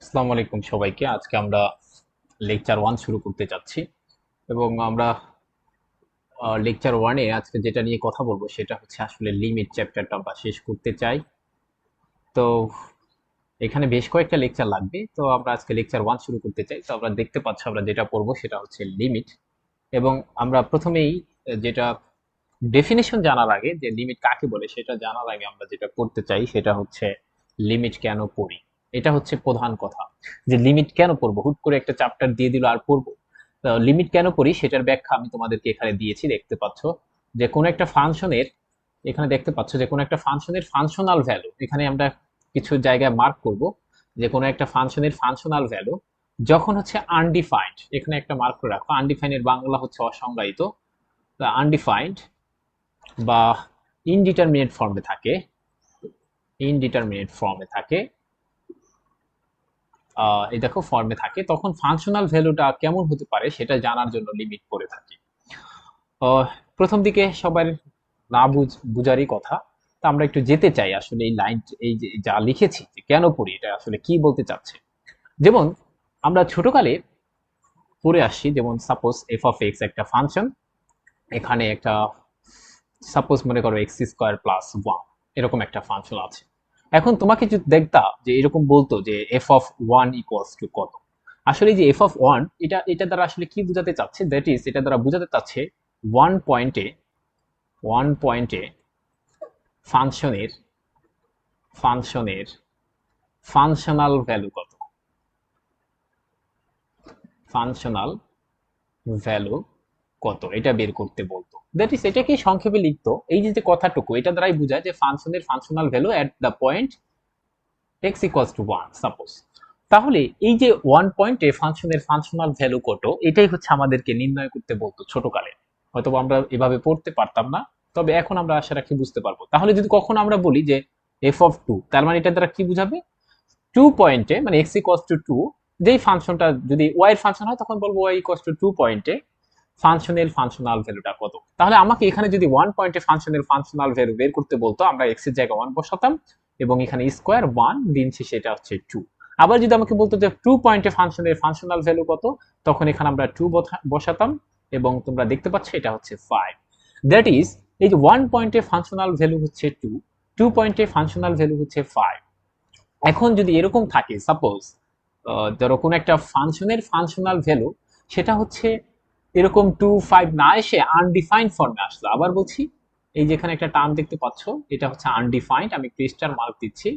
আসসালামু আলাইকুম সবাইকে। আজকে আমরা লেকচার 1 শুরু করতে যাচ্ছি এবং আমরা লেকচার 1 এ আজকে যেটা নিয়ে কথা বলবো সেটা হচ্ছে আসলে লিমিট চ্যাপ্টারটা আমরা শেষ করতে চাই। তো এখানে বেশ কয়েকটা লেকচার লাগবে। তো আমরা আজকে লেকচার 1 শুরু করতে চাই। তো আমরা দেখতে পাচ্ছি আমরা যেটা পড়বো সেটা হচ্ছে লিমিট এবং আমরা প্রথমেই যেটা ডেফিনিশন জানার আগে যে লিমিট কাকে বলে সেটা জানার আগে আমরা যেটা করতে চাই সেটা হচ্ছে লিমিট কেন পড়ি। এটা হচ্ছে প্রধান কথা যে লিমিট কেন পড়বো, হুট করে একটা চ্যাপ্টার দিয়ে দিল আর পড়বো। লিমিট কেন পড়ি সেটার ব্যাখ্যা আমি তোমাদেরকে এখানে দিয়েছি, দেখতে পাচ্ছ যে কোন একটা ফাংশনের, এখানে দেখতে পাচ্ছ যে কোন একটা ফাংশনের ফাংশনাল ভ্যালু, এখানে আমরা কিছু জায়গায় মার্ক করব যে কোন একটা ফাংশনের ফাংশনাল ভ্যালু যখন হচ্ছে আনডিফাইন্ড, এখানে একটা মার্ক করে রাখো, আনডিফাইন্ড এর বাংলা হচ্ছে অসংজ্ঞায়িত, আনডিফাইন্ড বা ইনডিটারমিনেট ফর্মে থাকে, ইনডিটারমিনেট ফর্মে থাকে, এই দেখো ফর্মে থাকে, তখন ফাংশনাল ভ্যালুটা কেমন হতে পারে সেটা জানার জন্য লিমিট করে থাকি। প্রথম দিকে সবার না বুঝারই কথা, তা আমরা একটু যেতে চাই আসলে এই লাইন, এই যে যা লিখেছি যে কেন পড়ি এটা আসলে কি বলতে চাচ্ছে। যেমন আমরা ছোটকালে পড়ে আসছি, যেমন সাপোজ এফ অফ এক্স একটা ফাংশন, এখানে একটা সাপোজ মনে করো এক্স স্কোয়ার প্লাস ওয়ান, এরকম একটা ফাংশন আছে। এখন তোমাকে যদি দেখতা যে এরকম বলতো যে f of one equals to কত, আসলে যে এফ অফ ওয়ান এটা দ্বারা আসলে কি বোঝাতে চাচ্ছে, দ্যাট ইজ এটা দ্বারা বোঝাতে চাচ্ছে ওয়ান পয়েন্টে, ওয়ান পয়েন্টে ফাংশনের ফাংশনের ফাংশনাল ভ্যালু কত, ফাংশনাল ভ্যালু কত এটা বের করতে বলতো। দ্যাট ইজ এটাকে সংক্ষেপে লিখতো, এই যে কথাটুকু এটা দ্বারাই বোঝায় যে ফাংশনের functional value at the point x equals to 1 suppose. তাহলে এই যে 1 পয়েন্টে ফাংশনের ফাংশনাল ভ্যালু কত, এটাই হচ্ছে আমাদেরকে নির্ণয় করতে বলতো ছোটকালে। হয়তো আমরা এভাবে পড়তে পারতাম না, তবে এখন আমরা আশা রাখি বুঝতে পারবো। তাহলে যদি কখনো আমরা বলি যে f of 2, তার মানে এটা দ্বারা কি বুঝাবে, 2 পয়েন্টে মানে x equals to 2, যেই ফাংশনটা যদি y এর ফাংশন হয় তখন বলবো y equals to 2 পয়েন্টে ফাংশনের ফাংশনাল ভ্যালুটা কত। তাহলে আমাকে এখানে যদি 1 পয়েন্টে ফাংশনের ফাংশনাল ভ্যালু বের করতে বলতো, আমরা x এর জায়গায় 1 বসাতাম এবং এখানে স্কোয়ার 1 দিন শেষে এটা হচ্ছে 2। আবার যদি আমাকে বলতো যে 2 পয়েন্টে ফাংশনের ফাংশনাল ভ্যালু কত, তখন এখানে আমরা 2 বসাতাম এবং তোমরা দেখতে পাচ্ছ এটা হচ্ছে 5। দ্যাট ইজ এই যে 1 পয়েন্টে ফাংশনাল ভ্যালু হচ্ছে 2, 2 পয়েন্টে ফাংশনাল ভ্যালু হচ্ছে 5। এখন যদি এরকম থাকে সাপোজ, ধরো কোন একটা ফাংশনের ফাংশনাল ভ্যালু সেটা হচ্ছে এরকম 2 5 না এসে আনডিফাইন্ড ফর্মে আসলো, আবার বলছি এই যে এখানে একটা টার্ম দেখতে পাচ্ছ এটা হচ্ছে আনডিফাইন্ড, আমি ক্রিস্টাল মার্ক দিচ্ছি,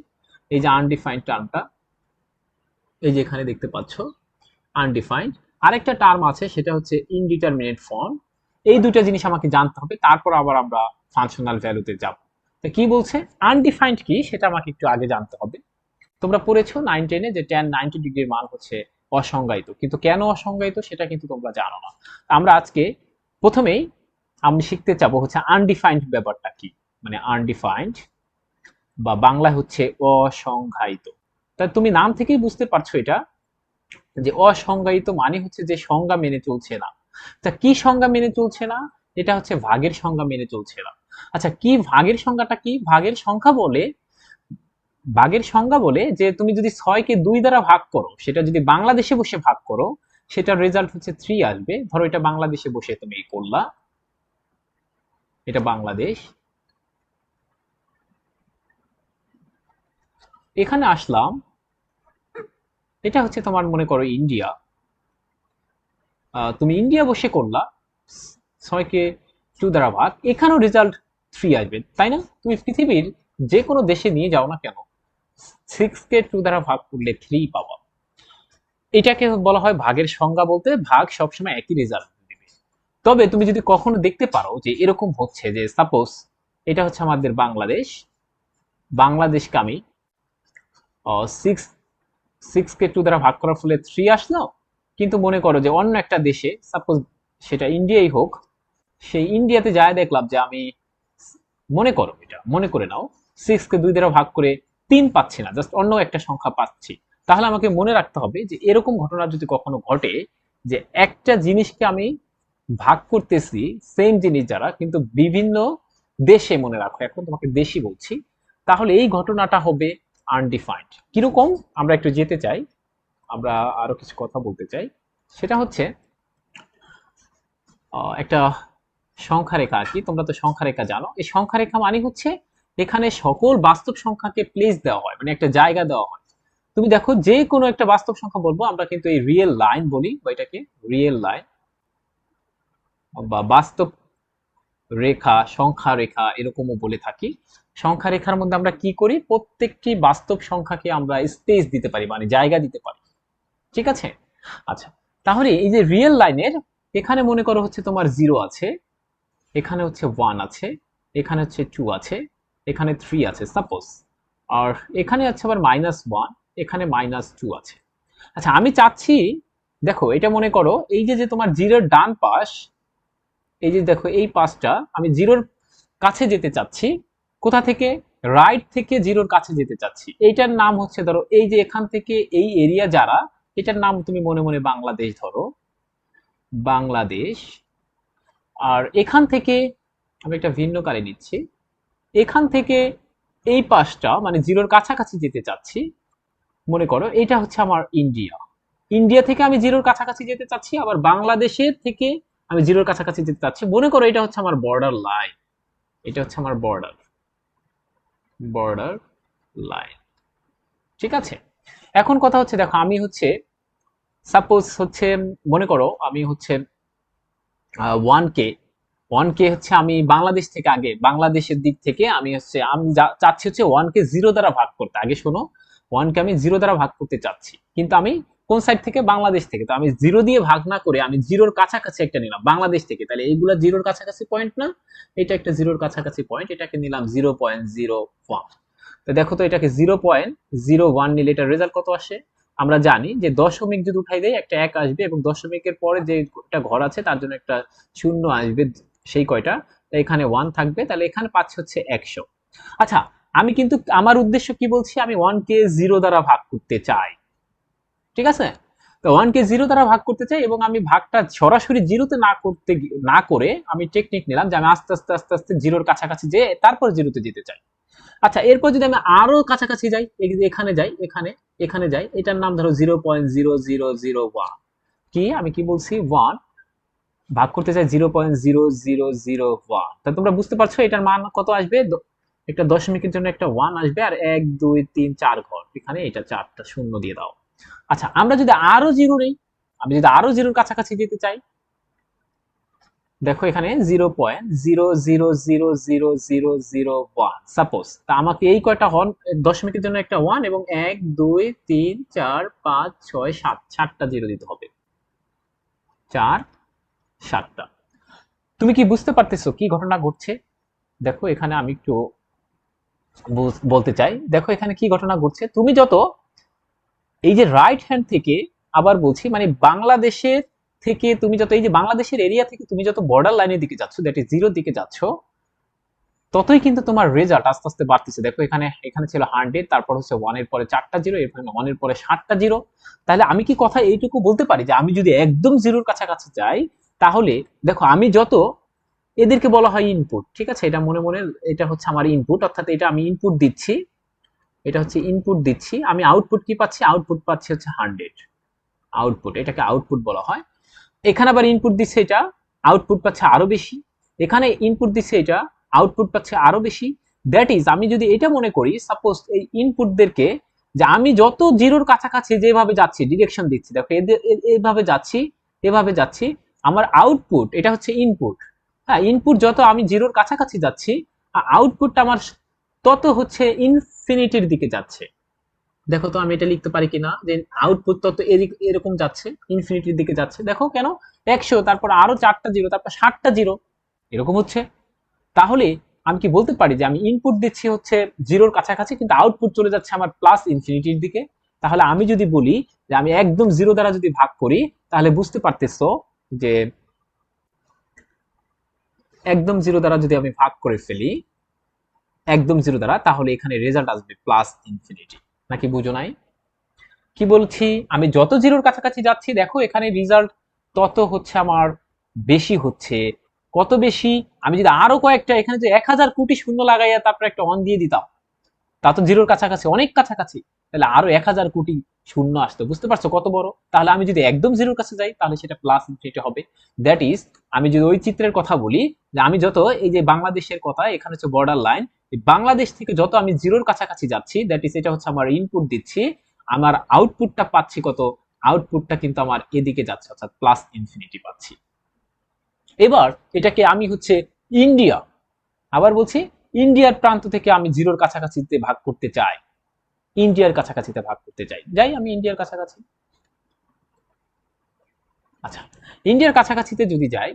এই যে আনডিফাইন্ড টার্মটা এই যে এখানে দেখতে পাচ্ছ আনডিফাইন্ড। আরেকটা টার্ম আছে সেটা হচ্ছে ইনডিটারমিনেট ফর্ম। এই দুটো জিনিস আমাকে জানতে হবে, তারপর আবার আমরা ফাংশনাল ভ্যালুতে যাব। তো কি বলছে আনডিফাইন্ড কি সেটা আমাকে একটু আগে জানতে হবে। তোমরা পড়েছো 9 10-এ যে tan 90 ডিগ্রির মান হচ্ছে অসংজ্ঞায়িত, কিন্তু কেন অসংজ্ঞায়িত সেটা কিন্তু তোমরা জানো না। আমরা আজকে প্রথমেই আমি শিখতে চাবো হচ্ছে আনডিফাইন্ড ব্যাপারটা কি, মানে আনডিফাইন্ড বা বাংলায় হচ্ছে অসংজ্ঞায়িত। তা তুমি নাম থেকেই বুঝতে পারছো এটা যে অসংজ্ঞায়িত মানে হচ্ছে যে সংজ্ঞা মেনে চলছে না। তা কি সংজ্ঞা মেনে চলছে না, এটা হচ্ছে ভাগের সংজ্ঞা মেনে চলছে না। আচ্ছা কি ভাগের সংজ্ঞাটা কি, ভাগের সংখ্যা বলে, ভাগের সংজ্ঞা বলে যে তুমি যদি 6কে 2 দ্বারা ভাগ করো, সেটা যদি বাংলাদেশে বসে ভাগ করো সেটার রেজাল্ট হচ্ছে 3 আসবে। ধরো এটা বাংলাদেশে বসে তুমি করলা, এটা বাংলাদেশ, এখানে আসলাম, এটা হচ্ছে তোমার মনে করো ইন্ডিয়া, তুমি ইন্ডিয়া বসে করলা, 6কে 2 দ্বারা ভাগ, এখানেও রেজাল্ট 3 আসবে, তাই না? তুমি পৃথিবীর যে কোনো দেশে নিয়ে যাও না কেন 6কে 2 দ্বারা ভাগ করলে 3 পাবা। এটাকে বলা হয় ভাগের সংজ্ঞা, বলতে ভাগ সবসময় একই রেজাল্ট দিবে। তবে তুমি যদি কখনো দেখতে পারো যে এরকম হচ্ছে যে সাপোজ এটা হচ্ছে আমাদের বাংলাদেশ, বাংলাদেশকে আমি সিক্স 6কে 2 দ্বারা ভাগ করার ফলে 3 আসলো, কিন্তু মনে করো যে অন্য একটা দেশে সাপোজ সেটা ইন্ডিয়াই হোক, সেই ইন্ডিয়াতে যায় দেখলাম যে আমি, মনে করো এটা মনে করে নাও, 6কে 2 দ্বারা ভাগ করে 3 পাচ্ছি না, জাস্ট অন্য একটা সংখ্যা পাচ্ছি। তাহলে আমাকে মনে রাখতে হবে যে এরকম ঘটনা যদি কখনো ঘটে যে একটা জিনিসকে আমি ভাগ করতেছি সেম জিনিস যারা, কিন্তু বিভিন্ন দেশে, মনে রাখো এখন তোমাকে দেশই বলছি, তাহলে এই ঘটনাটা হবে আনডিফাইন্ড। কিরকম আমরা একটু যেতে চাই, আমরা আরো কিছু কথা বলতে চাই। সেটা হচ্ছে একটা সংখ্যা রেখা আর কি। তোমরা তো সংখ্যা রেখা জানো। এই সংখ্যা রেখা মানে হচ্ছে এখানে সকল বাস্তব সংখ্যাকে প্লেস দেওয়া হয়, মানে একটা জায়গা দেওয়া হয়। তুমি দেখো যে কোনো একটা বাস্তব সংখ্যা বলবো আমরা কিন্তু এই রিয়েল লাইন বলি, বা এটাকে রিয়েল লাইন বা বাস্তব রেখা, সংখ্যা রেখা এরকমও বলে থাকি। সংখ্যা রেখার মধ্যে আমরা কি করি, প্রত্যেকটি বাস্তব সংখ্যাকে আমরা স্পেস দিতে পারি, মানে জায়গা দিতে পারি। ঠিক আছে। আচ্ছা, তাহলে এই যে রিয়েল লাইনের এখানে মনে করো হচ্ছে তোমার 0 আছে, এখানে হচ্ছে 1 আছে, এখানে হচ্ছে 2 আছে, এখানে 3 আছে সাপোজ, আর এখানে আছে আবার -1, এখানে -2 আছে। আচ্ছা, আমি চাচ্ছি, দেখো এটা মনে করো এই যে যে তোমার জিরোর ডান পাশ, এই যে দেখো এই পাশটা আমি জিরোর কাছে যেতে চাচ্ছি। কোথা থেকে? রাইট থেকে জিরোর কাছে যেতে চাচ্ছি। এইটার নাম হচ্ছে ধরো এই যে এখান থেকে এই এরিয়া যারা, এটার নাম তুমি মনে মনে বাংলাদেশ ধরো, বাংলাদেশ। আর এখান থেকে আমি একটা ভিন্ন কারে নিচ্ছি, এখান থেকে এই পাশটা মানে জিরোর কাছাকাছি যেতে চাচ্ছি। মনে করো এটা হচ্ছে আমার ইন্ডিয়া, ইন্ডিয়া থেকে আমি জিরোর কাছাকাছি যেতে চাচ্ছি, আবার বাংলাদেশের থেকে আমি জিরোর কাছাকাছি যেতে চাচ্ছি। মনে করো এটা হচ্ছে আমার বর্ডার লাইন, এটা হচ্ছে আমার বর্ডার, বর্ডার লাইন। ঠিক আছে। এখন কথা হচ্ছে দেখো আমি হচ্ছে সাপোজ হচ্ছে মনে করো আমি হচ্ছে 1K, 1K হচ্ছে আমি বাংলাদেশ থেকে, আগে বাংলাদেশের দিক থেকে আমি হচ্ছে আমি চাচ্ছি হচ্ছে 1K 0 দ্বারা ভাগ করতে। আগে শোনো, 1K আমি 0 দ্বারা ভাগ করতে চাচ্ছি, কিন্তু আমি কোন সাইড থেকে? বাংলাদেশ থেকে। তো আমি 0 দিয়ে ভাগ না করে আমি জিরোর কাছাকাছি একটা নিলাম বাংলাদেশ থেকে, তাহলে এইগুলা জিরোর কাছাকাছি পয়েন্ট না? এটা একটা জিরোর কাছাকাছি পয়েন্ট, এটাকে নিলাম 0.01। তো দেখো তো এটাকে 0.01 নিলে এটার রেজাল্ট কত আসে? আমরা জানি যে দশমিক যদি উঠাই দেয় একটা 1 আসবে, এবং দশমিকের পরে যে একটা ঘর আছে তার জন্য একটা শূন্য আসবে, সেই কয়টা, এখানে 1 থাকবে, তাহলে এখানে পাচ্ছি হচ্ছে 100। আচ্ছা, আমি কিন্তু আমার উদ্দেশ্য কি বলছি, আমি 1K 0 দ্বারা ভাগ করতে চাই। ঠিক আছে। তো 1K 0 দ্বারা ভাগ করতে চাই, এবং আমি ভাগটা সরাসরি জিরোতে না করে আমি টেকনিক নিলাম যে আমি আস্তে আস্তে আস্তে আস্তে জিরোর কাছাকাছি যেয়ে তারপর জিরোতে যেতে চাই। আচ্ছা, এরপর যদি আমি আরো কাছাকাছি যাই, এখানে যাই, এখানে যাই, এটার নাম ধরো 0.0001। কি আমি কি বলছি? 1 ভাগ করতে চাই 0.0001। তা তোমরা বুঝতে পারছো এটার মান কত আসবে? একটা দশমিকের জন্য একটা 1 আসবে, আর 1 2 3 4 ঘর, এখানে এটা 4টা শূন্য দিয়ে দাও। আচ্ছা, আমরা যদি আরো জিরো নেই, আমি যদি আরো জিরোর কাছাকাছি যেতে চাই, দেখো এখানে 0.00000001 সাপোজ। তা আমাকে এই কয়টা হন, দশমিকের জন্য একটা 1 এবং 1 2 3 4 5 6 7, 7টা জিরো দিতে হবে, 4 7টা। তুমি কি বুঝতে পারতেছো কি ঘটনা ঘটছে? দেখো এখানে আমি একটু বলতে চাই, দেখো এখানে কি ঘটনা ঘটছে। তুমি যত এই যে রাইট হ্যান্ড থেকে, আবার বলছি মানে বাংলাদেশের থেকে তুমি যত এই যে বাংলাদেশের এরিয়া থেকে তুমি যত বর্ডার লাইনের দিকে যাচ্ছ, দ্যাট ইজ জিরোর দিকে যাচ্ছ, ততই কিন্তু তোমার রেজাল্ট আস্তে আস্তে বাড়তেছে। দেখো এখানে এখানে ছিল 100, তারপর হচ্ছে 1 এর পরে 4টা জিরো, এরপর 1 এর পরে 7টা জিরো। তাহলে আমি কি কথা এইটুকু বলতে পারি যে আমি যদি একদম জিরোর কাছাকাছি যাই, তাহলে দেখো আমি যত, এদেরকে বলা হয় ইনপুট। ঠিক আছে, এটা মনে মনে, এটা হচ্ছে আমার ইনপুট, অর্থাৎ এটা আমি ইনপুট দিচ্ছি, এটা হচ্ছে ইনপুট দিচ্ছি। আমি আউটপুট কি পাচ্ছি? আউটপুট পাচ্ছি হচ্ছে 100, আউটপুট, এটাকে আউটপুট বলা হয়। এখানে আবার ইনপুট দিচ্ছে, এটা আউটপুট পাচ্ছে আরো বেশি। এখানে ইনপুট দিচ্ছে, এটা আউটপুট পাচ্ছে আরো বেশি। দ্যাট ইজ, আমি যদি এটা মনে করি সাপোজ এই ইনপুটদেরকে, যে আমি যত জিরোর কাছাকাছি যেভাবে যাচ্ছি, ডিরেকশন দিচ্ছি, দেখো এদের এইভাবে যাচ্ছি, এভাবে যাচ্ছি, আমার আউটপুট এটা হচ্ছে ইনপুট। হ্যাঁ, ইনপুট যত আমি জিরোর কাছাকাছি যাচ্ছি, আউটপুটটা আমার তত হচ্ছে ইনফিনিটির দিকে যাচ্ছে। দেখো তো আমি এটা লিখতে পারি কিনা, যে আউটপুট তত এরকম যাচ্ছে, ইনফিনিটির দিকে যাচ্ছে। দেখো কেন, 100, তারপর আরো 4টা জিরো, তারপর 7টা জিরো, এরকম হচ্ছে। তাহলে আমি কি বলতে পারি যে আমি ইনপুট দিচ্ছি হচ্ছে জিরোর কাছাকাছি, কিন্তু আউটপুট চলে যাচ্ছে আমার প্লাস ইনফিনিটির দিকে। তাহলে আমি যদি বলি যে আমি একদম জিরো দ্বারা যদি ভাগ করি, তাহলে বুঝতে পারতেছো যে একদম জিরো দ্বারা যদি আমি ভাগ করে ফেলি, একদম জিরো দ্বারা, তাহলে এখানে রেজাল্ট আসবে প্লাস ইনফিনিটি। নাকি বুঝো নাই? কি বলছি, আমি যত জিরোর কাছাকাছি যাচ্ছি, দেখো এখানে রেজাল্ট তত হচ্ছে আমার বেশি হচ্ছে। কত বেশি? আমি যদি আরো কয়েকটা, এখানে যে 1000 কোটি শূন্য লাগাইয়া তারপর একটা অন দিয়ে দিতাম, তা তো জিরোর কাছাকাছি, অনেক কাছাকাছি। তাহলে আরো 1000 কোটি শূন্য আসতো, বুঝতে পারছো কত বড়? তাহলে আমি যদি একদম জিরোর কাছে যাই তাহলে সেটা প্লাস ইনফিনিটি হবে। দ্যাট ইজ, আমি যদি ওই চিত্রের কথা বলি, যে আমি যত এই যে বাংলাদেশের কথা, এখানে হচ্ছে বর্ডার লাইন, বাংলাদেশ থেকে যত আমি জিরোর কাছাকাছি যাচ্ছি, দ্যাট ইজ এটা হচ্ছে আমার ইনপুট দিচ্ছি, আমার আউটপুটটা পাচ্ছি কত, আউটপুটটা কিন্তু আমার এদিকে যাচ্ছে, অর্থাৎ প্লাস ইনফিনিটি পাচ্ছি। এবার এটাকে আমি হচ্ছে ইন্ডিয়া, আবার বলছি ইন্ডিয়ার প্রান্ত থেকে আমি জিরোর কাছাকাছিতে ভাগ করতে চাই, ইন্ডিয়ার কাছাকাছিতে ভাগ করতে চাই, যাই আমি ইন্ডিয়ার কাছাকাছি। আচ্ছা, ইন্ডিয়ার কাছাকাছিতে যদি যাই,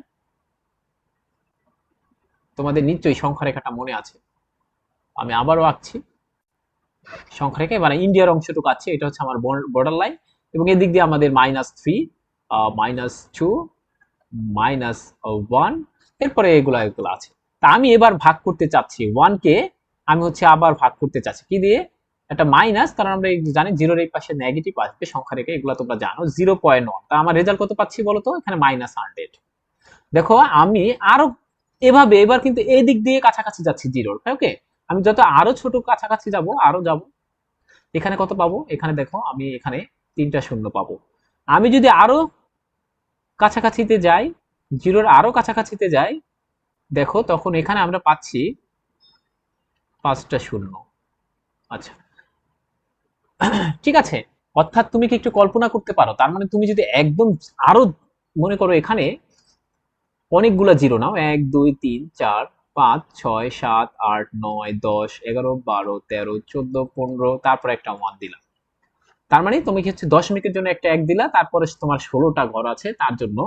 তোমাদের নিশ্চয়ই সংখ্যা রেখাটা মনে আছে, আমি আবারও আঁকছি সংখ্যা রেখা, মানে ইন্ডিয়ার অংশটুকু আছে, এটা হচ্ছে আমার বর্ডার লাইন, এবং এদিক দিয়ে আমাদের -3, -2, -1, এরপরে এগুলা এগুলো আছে। তা আমি এবার ভাগ করতে চাচ্ছি 1 কে, আমি হচ্ছে আবার ভাগ করতে চাচ্ছি কি দিয়ে, একটা মাইনাস, কারণ আমরা জানি জিরোর এই পাশে নেগেটিভ আসবে সংখ্যা রেখে, এগুলো তোমরা জানো, 0.1, তা আমার রেজাল্ট কত পাচ্ছি বলো তো, এখানে -100। দেখো আমি আরো এভাবে এবার কিন্তু এই দিক দিয়ে কাছাকাছি যাচ্ছি জিরোর, ওকে, আমি যত আরো ছোট কাছাকাছি যাব, আরো যাব, এখানে কত পাবো, এখানে দেখো আমি এখানে 3টা শূন্য পাবো। আমি যদি আরো কাছাকাছিতে যাই, জিরোর আরো কাছাকাছিতে যাই, দেখো তখন এখানে আমরা পাচ্ছি 5টা শূন্য। আচ্ছা, ঠিক আছে, অর্থাৎ তুমি কি একটু কল্পনা করতে পারো, তার মানে তুমি যদি একদম আরো, মনে করো এখানে অনেকগুলা জিরো নাও, 1 2 3 4 5 6 7 8 9 10 11 12 13 14 তারপর একটা 1 দিলাম, তার মানে তুমি কি হচ্ছে দশমিকের জন্য একটা 1 দিলা, তারপরে তোমার 16টা ঘর আছে, তার জন্য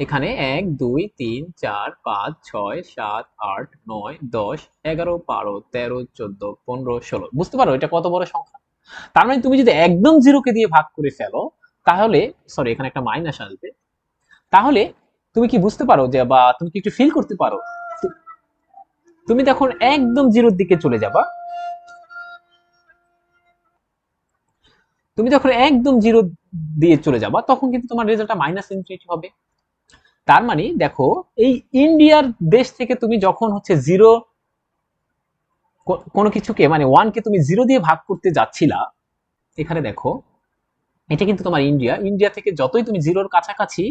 এখানে 1 2 3 4 5 6 7 8 9 10 11 12 13 14 15 16, বুঝতে পারো এটা কত বড় সংখ্যা? তার মানে তুমি যদি একদম জিরোকে দিয়ে ভাগ করে ফেলো, তাহলে, সরি এখানে একটা মাইনাস আসবে, তাহলে তুমি কি বুঝতে পারো যে, বা তুমি কি একটু ফিল করতে পারো, তুমি তখন একদম জিরোর দিকে চলে যাবা, তুমি যখন একদম জিরো দিয়ে চলে যাবা, তখন কিন্তু তোমার রেজাল্টটা -ইনফিনিটি হবে। তার মানে দেখো, এই ইন্ডিয়ার দেশ থেকে তুমি যখন হচ্ছে জিরো, কোনো কিছুকে মানে 1 কে তুমি জিরো দিয়ে ভাগ করতে যাচ্ছিলা, এখানে দেখো এটা কিন্তু তোমার ইন্ডিয়া, ইন্ডিয়া থেকে যতই তুমি জিরোর কাছাকাছি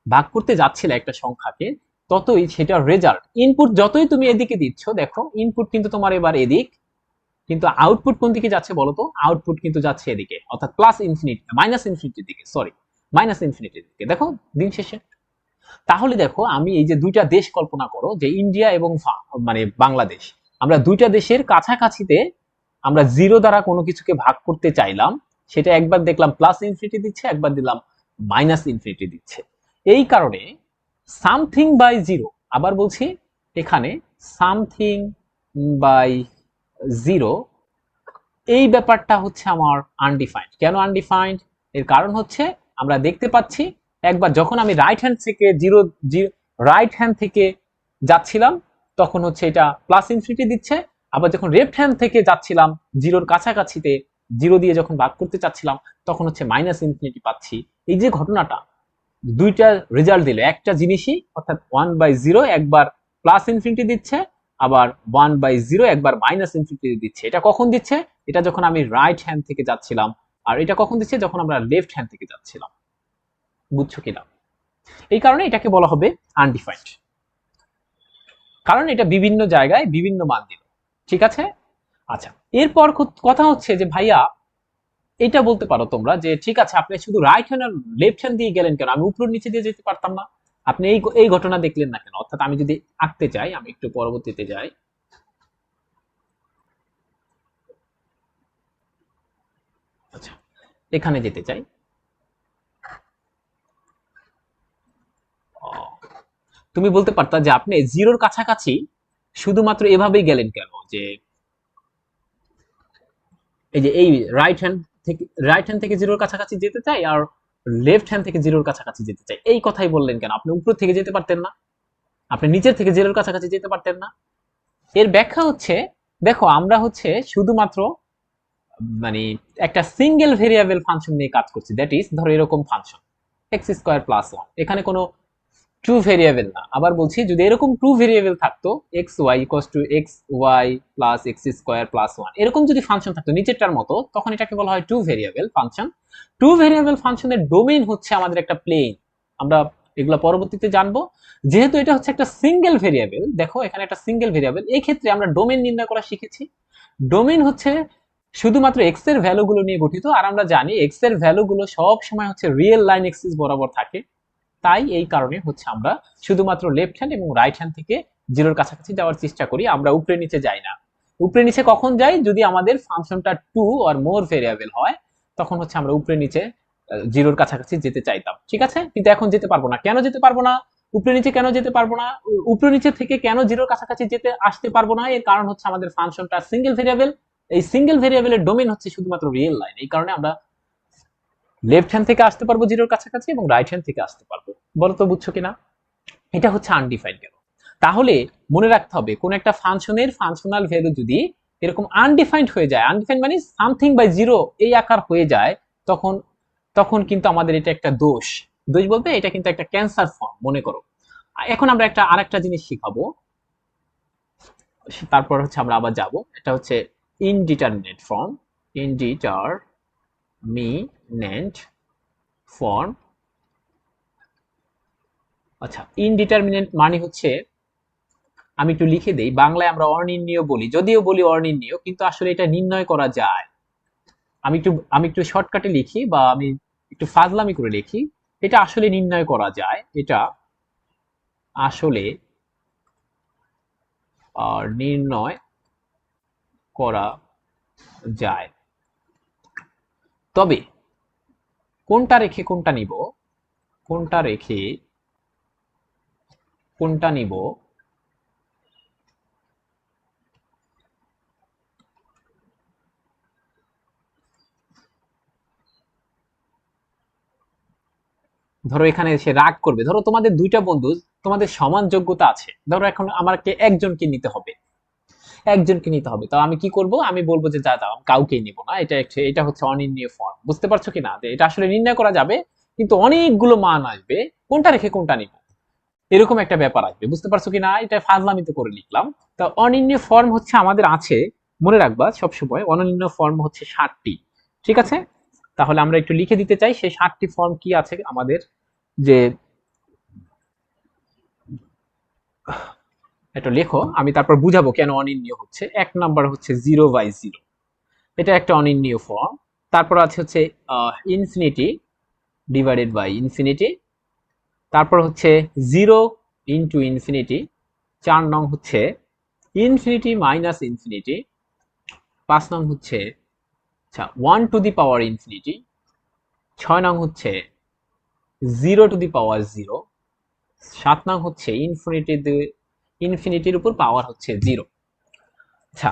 ভাগ করতে যাচ্ছিলে একটা সংখ্যাকে, ততই সেটার রেজাল্ট, ইনপুট যতই তুমি এদিকে দিচ্ছ, দেখো ইনপুট কিন্তু তোমার এবার এদিক, কিন্তু আউটপুট কোন দিকে যাচ্ছে বলতো, আউটপুট কিন্তু যাচ্ছে এদিকে, অর্থাৎ প্লাস ইনফিনিটি, -ইনফিনিটির দিকে, সরি -ইনফিনিটির দিকে, দেখো দিন শেষে। তাহলে দেখো আমি এই যে দুইটা দেশ কল্পনা করো, যে ইন্ডিয়া এবং মানে বাংলাদেশ, আমরা দুইটা দেশের কাছাকাছিতে আমরা জিরো দ্বারা কোনো কিছুকে ভাগ করতে চাইলাম, সেটা একবার দেখলাম প্লাস ইনফিনিটি দিচ্ছে, একবার দিলাম -ইনফিনিটি দিচ্ছে। এই কারণে সামথিং বাই জিরো, আবার বলছি এখানে সামথিং বাই জিরো, এই ব্যাপারটা হচ্ছে আমার আনডিফাইন্ড। কেন আনডিফাইন্ড? এর কারণ হচ্ছে আমরা দেখতে পাচ্ছি একবার যখন আমি রাইট হ্যান্ড থেকে জিরো, রাইট হ্যান্ড থেকে যাচ্ছিলাম, তখন হচ্ছে এটা প্লাস ইনফিনিটি দিচ্ছে, আবার যখন লেফট হ্যান্ড থেকে যাচ্ছিলাম জিরোর কাছাকাছিতে, জিরো দিয়ে যখন ভাগ করতে চাচ্ছিলাম, তখন হচ্ছে -ইনফিনিটি পাচ্ছি। এই যে ঘটনাটা, দুইটা রেজাল্ট দিলে একটা জিনিসই, অর্থাৎ 1/0 একবার প্লাস ইনফিনিটি দিচ্ছে, আবার 1/0 একবার -ইনফিনিটি দিচ্ছে। এটা কখন দিচ্ছে? এটা যখন আমি রাইট হ্যান্ড থেকে যাচ্ছিলাম, আর এটা কখন দিচ্ছে? যখন আমরা লেফট হ্যান্ড থেকে যাচ্ছিলাম। বুঝছো কিনা? এই কারণে এটাকে বলা হবে আনডিফাইন্ড, কারণ এটা বিভিন্ন জায়গায় বিভিন্ন মান দিল। ঠিক আছে? আচ্ছা, এরপর কথা হচ্ছে যে ভাইয়া, এটা বলতে পারো তোমরা যে ঠিক আছে, আপনি শুধু রাইট হ্যান্ড আর লেফট হ্যান্ড দিয়ে গেলেন কেন, আমি উপর নিচে দিয়ে যেতে পারতাম না? আপনি এই এই ঘটনা দেখলেন না কেন? অর্থাৎ আমি যদি আঁকতে চাই, আমি একটু পরবর্তীতে যাই, আচ্ছা এখানে যেতে চাই, তুমি বলতে পারতা যে আপনি জিরোর কাছাকাছি শুধুমাত্র এভাবেই গেলেন কেন, যে এই যে এই রাইট হ্যান্ড থেকে জিরোর কাছাকাছি যেতে চাই, আর লেফট হ্যান্ড থেকে জিরোর কাছাকাছি যেতে চাই, এই কথাই বললেন কেন? আপনি উপর থেকে যেতে পারতেন না? আপনি নিচের থেকে জিরোর কাছাকাছি যেতে পারতেন না? এর ব্যাখ্যা হচ্ছে, দেখো আমরা হচ্ছে শুধুমাত্র মানে একটা সিঙ্গেল ভেরিয়েবল ফাংশন নিয়ে কাজ করছি, দ্যাট ইজ ধরো এরকম ফাংশন x² + 1, এখানে কোনো টু ভেরিয়েবল না, আবার বলছি যদি এরকম টু ভেরিয়েবল থাকতো x y equals to x y plus x square plus one, এরকম যদি ফাংশন থাকতো নিচেরটার মতো, তখন এটাকে বলা হয় two variable function. Two variable ফাংশনের ডোমেইন হচ্ছে আমাদের একটা প্লেন, আমরা এগুলো পরবর্তীতে জানবো। যেহেতু এটা হচ্ছে একটা সিঙ্গেল ভেরিয়েবল, দেখো এখানে একটা সিঙ্গেল ভেরিয়েবল, এই ক্ষেত্রে আমরা ডোমেইন নির্ণয় করা শিখেছি। ডোমেইন হচ্ছে শুধুমাত্র এক্স এর ভ্যালুগুলো নিয়ে গঠিত, আর আমরা জানি এক্স এর ভ্যালুগুলো সব সময় হচ্ছে রিয়েল লাইন এক্সিস বরাবর থাকে। তাই এই কারণে হচ্ছে আমরা শুধুমাত্র লেফট হ্যান্ড এবং রাইট হ্যান্ড থেকে জিরোর কাছাকাছি যাওয়ার চেষ্টা করি, আমরা উপরে নিচে যাই না। উপরে নিচে কখন যাই? যদি আমাদের ফাংশনটা টু আর মোর ভেরিয়েবল হয়, তখন হচ্ছে আমরা উপরে নিচে জিরোর কাছাকাছি যেতে চাইতাম, ঠিক আছে? কিন্তু এখন যেতে পারবো না। কেন যেতে পারবো না? উপরে নিচে কেন যেতে পারবো না? উপরে নিচে থেকে কেন জিরোর কাছাকাছি যেতে আসতে পারবো না? এর কারণ হচ্ছে আমাদের ফাংশনটা সিঙ্গেল ভেরিয়েবল, এই সিঙ্গেল ভেরিয়েবলের ডোমেইন হচ্ছে শুধুমাত্র রিয়েল লাইন। এই কারণে আমরা লেফট হ্যান্ড থেকে আসতে পারবো জিরোর কাছাকাছি এবং রাইট হ্যান্ড থেকে আসতে পারবো। বলো তো বুঝছো কিনা? এটা হচ্ছে আনডিফাইন্ড কেন? তাহলে মনে রাখতে হবে কোন একটা ফাংশনের ফাংশনাল ভ্যালু যদি এরকম আনডিফাইন্ড হয়ে যায়, আনডিফাইন্ড মানে সামথিং বাই জিরো এই আকার হয়ে যায়, তখন তখন কিন্তু আমাদের এটা একটা দোষ। দোষ বলতে এটা কিন্তু একটা ক্যান্সার ফর্ম, মনে করো। এখন আমরা একটা আরেকটা জিনিস শিখাবো, তারপর হচ্ছে আমরা আবার যাব। এটা হচ্ছে ইনডিটারমিনেট ফর্ম। Indeterminate form. আচ্ছা, ইনডিটারমিনেট মানে হচ্ছে, আমি একটু লিখে দেই, বাংলায় আমরা অনির্ণীয় বলি, যদিও বলি অনির্ণীয়, কিন্তু আসলে এটা নির্ণয় করা যায়। আমি একটু শর্টকাটে লিখি, বা আমি একটু ফাজলামি করে লিখি, এটা আসলে নির্ণয় করা যায়। এটা আসলে নির্ণয় করা যায়। তবে কোনটা রেখে কোনটা নিব, কোনটা রেখে কোনটা নিব, ধরো এখানে এসে রাগ করবে। ধরো তোমাদের দুইটা বন্ধু, তোমাদের সমান যোগ্যতা আছে, ধরো এখন আমাকে একজনকে নিতে হবে, একজনকে নিতে হবে। তো আমি কি করব? আমি বলবো যে যা দাও, আমি কাউকেই নিব না। এটা হচ্ছে অনির্ণীয় ফর্ম। বুঝতে পারছো কি না? যে এটা আসলে নির্ণয় করা যাবে, কিন্তু অনেকগুলো মান আসবে, কোনটা রেখে কোনটা নিব, এরকম একটা ব্যাপার আসবে। বুঝতে পারছো কি না? এটা ফাজলামিতে করে লিখলাম। তা অনির্ণীয় ফর্ম হচ্ছে আমাদের আছে, মনে রাখবা সবসময়, অনির্ণীয় ফর্ম হচ্ছে 7টি। ঠিক আছে? তাহলে আমরা একটু লিখে দিতে চাই সেই 7টি ফর্ম কি আছে আমাদের। যে এটা লেখো, আমি তারপর বুঝাবো কেন অনির্ণীয় হচ্ছে। এক নাম্বার হচ্ছে 0/0, এটা একটা অনির্ণীয় ফর্ম। তারপর আছে হচ্ছে ইনফিনিটি ডিভাইডেড বাই ইনফিনিটি। তারপর হচ্ছে 0 × ইনফিনিটি। 4 নং হচ্ছে ইনফিনিটি মাইনাস ইনফিনিটি। 5 নং হচ্ছে 1 টু দি পাওয়ার ইনফিনিটি। 6 নং হচ্ছে 0 টু দি পাওয়ার 0। 7 নং হচ্ছে ইনফিনিটির উপর পাওয়ার হচ্ছে 0। আচ্ছা,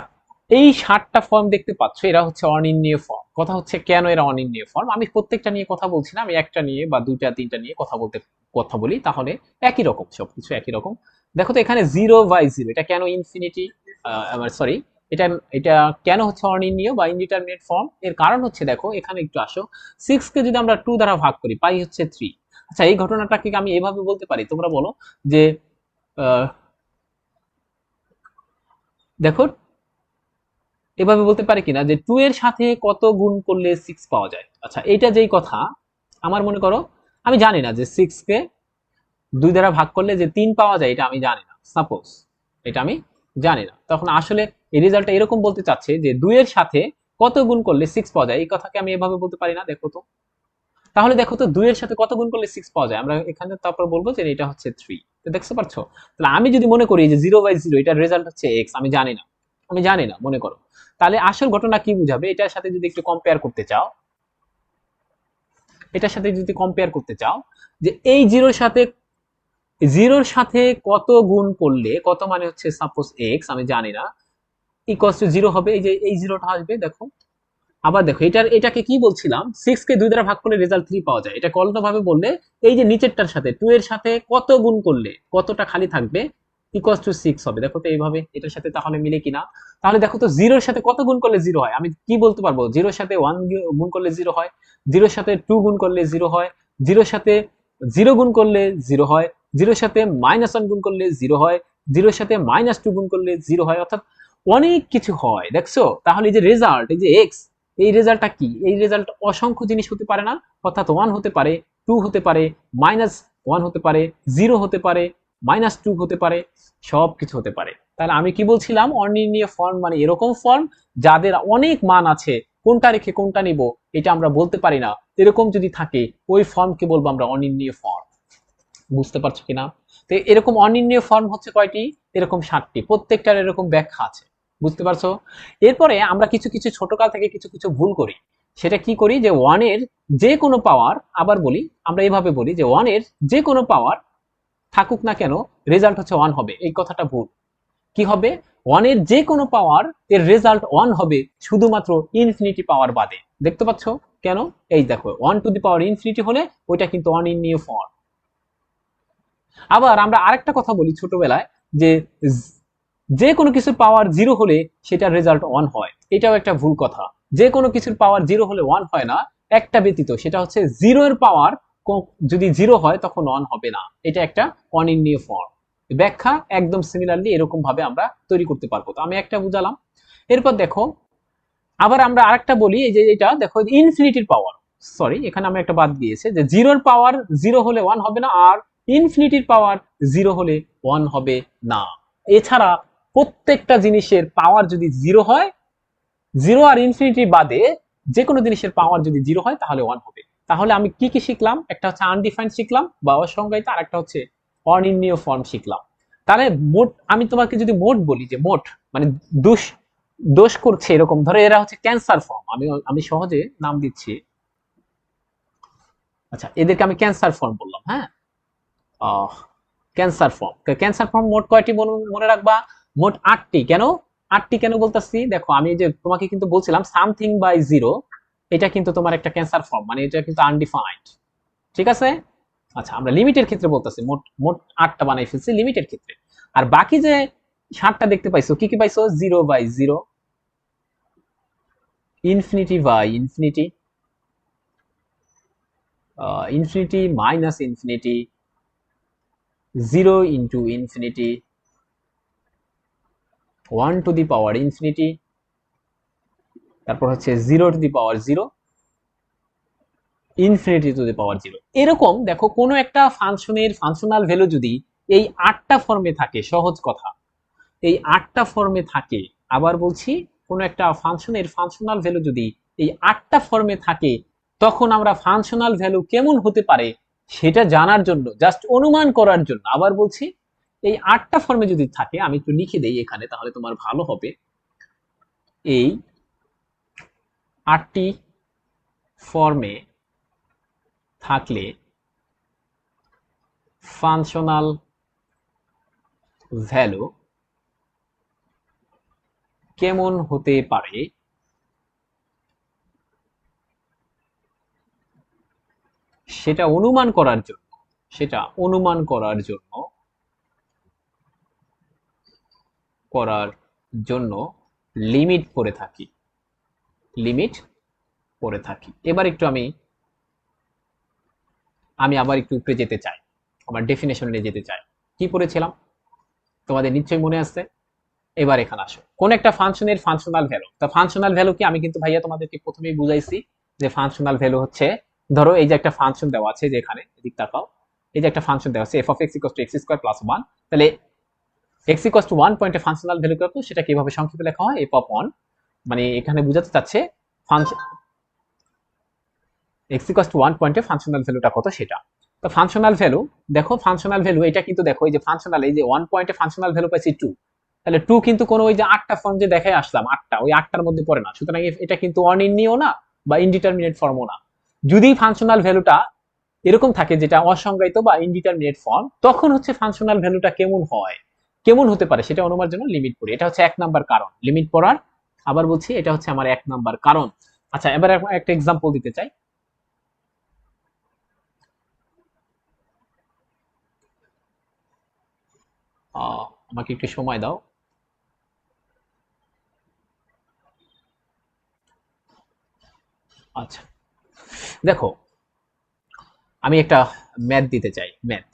এই 7টা ফর্ম দেখতে পাচ্ছ, এরা হচ্ছে অনির্ণীয় ফর্ম। কথা হচ্ছে কেন এরা অনির্ণীয় ফর্ম। আমি প্রত্যেকটা নিয়ে কথা বলছি না, আমি একটা নিয়ে বা দুইটা তিনটা নিয়ে কথা বলি, তাহলে একই রকম, সবকিছু একই রকম। দেখো তো এখানে 0/0, এটা কেন ইনফিনিটি, সরি, এটা এটা কেন হচ্ছে অনির্ণীয় বা ইনডিটারমিনেট ফর্ম? এর কারণ হচ্ছে, দেখো এখানে একটু আসো, 6 কে যদি আমরা 2 দ্বারা ভাগ করি পাই হচ্ছে 3। আচ্ছা, এই ঘটনাটাকে আমি এভাবে বলতে পারি, তোমরা বলো যে আহ, দেখো এভাবে বলতে পারি কিনা যে 2 এর সাথে কত গুণ করলে 6 পাওয়া যায়। আচ্ছা, এটা যেই কথা, আমার মনে করো আমি জানি না যে 6 কে 2 দ্বারা ভাগ করলে যে 3 পাওয়া যায়, এটা আমি জানি না, সাপোজ এটা আমি জানি না, তখন আসলে এই রেজাল্টটা এরকম বলতে চাচ্ছে যে 2 এর সাথে কত গুণ করলে 6 পাওয়া যায়, এই কথাকে আমি এভাবে বলতে পারি না। দেখো তো, তাহলে দেখো তো 2 এর সাথে কত গুণ করলে 6 পাওয়া যায়, আমরা এখানে তারপর বলবো যে এটা হচ্ছে 3। তো দেখতে পাচ্ছ? তাহলে আমি যদি মনে করি যে 0/0 এটার রেজাল্ট হচ্ছে x, আমি জানি না, আমি জানি না মনে করো, তাহলে আসল ঘটনা কি বুঝাবে? এটার সাথে যদি একটু কম্পেয়ার করতে চাও, এটার সাথে যদি কম্পেয়ার করতে চাও, যে এই জিরোর সাথে কত গুণ করলে, কত মানে হচ্ছে সাপোজ x, আমি জানি না, ইকুয়ালস টু 0 হবে, এই যে এই জিরোটা আসবে। দেখো, আবার দেখো, এটাকে কি বলছিলাম, 6 কে 2 দ্বারা ভাগ করলে রেজাল্ট 3 পাওয়া যায়। এটা অন্য ভাবে বললে, এই যে নিচেরটার সাথে 2 এর সাথে কত গুণ করলে কতটা খালি থাকবে, ইকুয়ালস টু 6 হবে। দেখো তো এইভাবে এটার সাথে তাহলে মিলে কিনা। তাহলে দেখো তো, 0 এর সাথে কত গুণ করলে 0 হয়, আমি কি বলতে পারবো? 0 এর সাথে 1 গুণ করলে 0 হয়, 0 এর সাথে 2 গুণ করলে 0 হয়, 0 এর সাথে 0 গুণ করলে 0 হয়, জিরোর সাথে -1 গুণ করলে 0 হয়, জিরোর সাথে -2 গুণ করলে 0 হয়, অর্থাৎ অনেক কিছু হয়। দেখছো? তাহলে এই যে রেজাল্ট, এই যে এক্স, এই রেজাল্টটা কি? এই রেজাল্ট অসংখ্য জিনিস হতে পারে না? অর্থাৎ 1 হতে পারে, 2 হতে পারে, -1 হতে পারে, 0 হতে পারে, -2 হতে পারে, সবকিছু হতে পারে। তাহলে আমি কি বলছিলাম? অনির্ণীয় ফর্ম মানে এরকম ফর্ম যাদের অনেক মান আছে, কোনটা রেখে কোনটা নিব এটা আমরা বলতে পারি না, এরকম যদি থাকে ওই ফর্মকে বলবো আমরা অনির্ণীয় ফর্ম। বুঝতে পারছো কিনা? তো এরকম অনির্ণীয় ফর্ম হচ্ছে কয়টি? এরকম 7টি, প্রত্যেকটার এরকম ব্যাখ্যা আছে। বুঝতে পারছো? এরপরে আমরা কিছু কিছু ছোটকাল থেকে কিছু কিছু ভুল করি। সেটা কি করি? যে 1 এর যে কোনো পাওয়ার, আবার বলি, আমরা এভাবে বলি যে 1 এর যে কোনো পাওয়ার থাকুক না কেন রেজাল্ট হচ্ছে 1 হবে। এই কথাটা ভুল। কি হবে? 1 এর যে কোনো পাওয়ার এর রেজাল্ট 1 হবে শুধুমাত্র ইনফিনিটি পাওয়ার বাদে। দেখতে পাচ্ছ? কেন? এই দেখো, 1 টু দি পাওয়ার ইনফিনিটি হলে ওইটা কিন্তু অনির্ণীয় ফর্ম। আবার আমরা আরেকটা কথা বলি ছোটবেলায়, যে যে কোনো কিছুর পাওয়ার 0 হলে সেটার রেজাল্ট 1 হয়। এটাও একটা ভুল কথা। যে কোনো কিছুর পাওয়ার 0 হলে 1 হয় না, একটা ব্যতীত, সেটা হচ্ছে 0 এর পাওয়ার যদি 0 হয় তখন 1 হবে না। এটা একটা অনির্ণীয় ফর্ম। ব্যাখ্যা একদম সিমিলারলি এরকম ভাবে আমরা তৈরি করতে পারবো। তো আমি একটা বুঝালাম। এরপর দেখো, আবার আমরা আরেকটা বলি, এই যে এটা দেখো ইনফিনিটির পাওয়ার, সরি এখানে আমি একটা বাদ দিয়েছে, যে 0 এর পাওয়ার 0 হলে 1 হবে না, আর ইনফিনিটির পাওয়ার 0 হলে 1 হবে না। এছাড়া প্রত্যেকটা জিনিসের পাওয়ার যদি 0 হয়, 0 আর ইনফিনিটি বাদে যে কোনো জিনিসের পাওয়ার যদি 0 হয় তাহলে 1 হবে। তাহলে আমি কি কি শিখলাম? একটা হচ্ছে আনডিফাইন্ড শিখলাম বা অসংজ্ঞায়িত, আর একটা হচ্ছে অনির্ণীয় ফর্ম শিখলাম। তাহলে মোট, আমি তোমাকে যদি মোট বলি, যে মোট মানে দোষ দোষ করছে এরকম, ধরো এরা হচ্ছে ক্যান্সার ফর্ম, আমি আমি সহজে নাম দিচ্ছি। আচ্ছা, এদেরকে আমি ক্যান্সার ফর্ম বললাম, হ্যাঁ। ক্যান্সার ফর্ম, ক্যান্সার ফর্ম মোট কয়টি মনে রাখবা? মোট 8টি। কেন 8টি কেন বলতেছি? দেখো, আমি যে তোমাকে কিন্তু বলছিলাম সামথিং বাই জিরো, এটা কিন্তু তোমার একটা ক্যান্সার ফর্ম, মানে এটা কিন্তু আনডিফাইন্ড। ঠিক আছে? আচ্ছা, আমরা লিমিটের ক্ষেত্রে বলতেছি, মোট মোট 8টা বানাই ফেলছি লিমিটের ক্ষেত্রে। আর বাকি যে 7টা দেখতে পাইছো, কি কি পাইছো? 0 by 0, infinity by infinity, infinity minus infinity, 0 into infinity, 1 to the power infinity, তারপর হচ্ছে 0 to the power 0, infinity to the power 0। এরকম দেখো, কোনো একটা ফাংশনের ফাংশনাল ভ্যালু যদি এই 8টা ফর্মে থাকে, সহজ কথা, এই 8টা ফর্মে থাকে, আবার বলছি, কোনো একটা ফাংশনের ফাংশনাল ভ্যালু যদি এই 8টা ফর্মে থাকে, তখন আমরা ফাংশনাল ভ্যালু কেমন হতে পারে সেটা জানার জন্য, জাস্ট অনুমান করার জন্য, আবার বলছি, এই 8টা ফর্মে যদি থাকে, আমি একটু লিখে দেই এখানে তাহলে তোমার ভালো হবে। এই 8টি ফর্মে থাকলে ফাংশনাল ভ্যালু কেমন হতে পারে সেটা অনুমান করার জন্য, সেটা অনুমান করার জন্য লিমিট করে থাকি, লিমিট করে থাকি। এবার একটু আমি আমি আবার একটু উপরে যেতে চাই, আমার ডেফিনেশনে যেতে চাই। কি পড়েছিলাম তোমাদের নিশ্চয়ই মনে আছে? এবার এখানে আসো, কোন একটা ফাংশনের ফাংশনাল ভ্যালু। তা ফাংশনাল ভ্যালু কি, আমি কিন্তু ভাইয়া তোমাদেরকে প্রথমেই বুঝাইছি যে ফাংশনাল ভ্যালু হচ্ছে, ধরো এই যে একটা ফাংশন দেওয়া আছে, যে এখানে এদিক তাকাও, এই যে একটা ফাংশন দেওয়া আছে f of x equals to x square plus 1, তাহলে x equals to 1 পয়েন্টে ফাংশনাল ভ্যালু কত সেটা কিভাবে সংক্ষেপে লেখা হয়? f of 1, মানে এখানে বোঝাতে চাচ্ছে ফাংশন x equals to 1 পয়েন্টে ফাংশনাল ভ্যালুটা কত সেটা। তো ফাংশনাল ভ্যালু, দেখো ফাংশনাল ভ্যালু এটা কিন্তু, দেখো এই যে ফাংশনাল, এই যে 1 পয়েন্টে ফাংশনাল ভ্যালু পাইছি 2, তাহলে 2 কিন্তু কোনো ওই যে 8টা ফর্ম যে দেখাই আসলাম, 8টা, ওই 8টার মধ্যে পড়ে না। সুতরাং এটা কিন্তু অনির্ণীয় না বা ইনডিটারমিনেট ফর্মও না। যদি ফাংশনাল ভ্যালুটা এরকম থাকে, যেটা অসংজ্ঞায়িত বা ইনডিটারমিনেট ফর্ম, তখন হচ্ছে ফাংশনাল ভ্যালুটা কেমন হয়, কেমন হতে পারে সেটা অনুমানের জন্য লিমিট পড়ি। এটা হচ্ছে 1 নাম্বার কারণ লিমিট পড়ার। আবার বলছি, এটা হচ্ছে আমার 1 নাম্বার কারণ। আচ্ছা, এবার একটা এক্সাম্পল দিতে চাই। আমাকে একটু সময় দাও। আচ্ছা, দেখো, আমি একটা ম্যাথ দিতে চাই, ম্যাথ।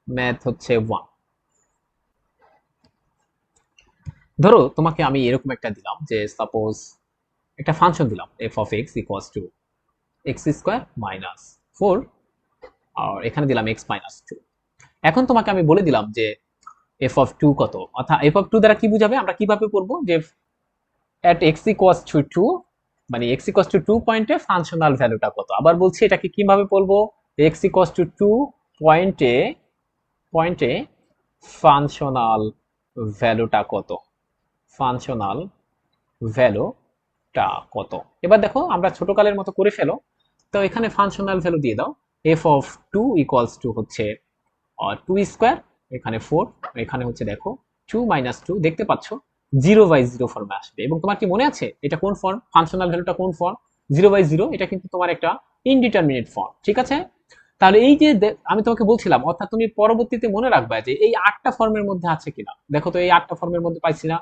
ম্যাথ হচ্ছে 1। ধরো তোমাকে আমি এরকম একটা দিলাম যে সাপোজ একটা ফাংশন দিলাম F of x equals to x square minus 4, আর এখানে দিলাম এক্স মাইনাস 2। এখন তোমাকে আমি বলে দিলাম যে এফ অফ 2 কত, অর্থাৎ এফ অফ 2 দ্বারা কি বুঝাবে, আমরা কিভাবে করবো যে at x equals to 2, মানে x equals to 2 পয়েন্টে ফাংশনাল ভ্যালুটা কত। আবার বলছি এটাকে কিভাবে বলবো, x equals to 2 পয়েন্টে পয়েন্টে ফাংশনাল ভ্যালুটা কত, ফাংশনাল ভ্যালুটা কত। এবার দেখো আমরা ছোটকালের মতো করে ফেলো, তো এখানে ফাংশনাল ভ্যালু দিয়ে দাও। এফ অফ 2 ইকুয়ালস টু হচ্ছে 2 স্কোয়ার, এখানে 4, এখানে হচ্ছে দেখো 2 মাইনাস 2, দেখতে পাচ্ছ 0/0 ফর্মে আসবে। এবং তোমার কি মনে আছে এটা কোন ফর্ম, ফাংশনাল ভ্যালুটা কোন ফর্ম, 0/0, এটা কিন্তু তোমার একটা ইনডিটারমিনেট ফর্ম, ঠিক আছে। তাহলে এই যে আমি তোমাকে বলছিলাম, অর্থাৎ তুমি পরবর্তীতে মনে রাখবে যে এই 8টা ফর্মের মধ্যে আছে কিনা। দেখো তো এই 8টা ফর্মের মধ্যে পাইছি না,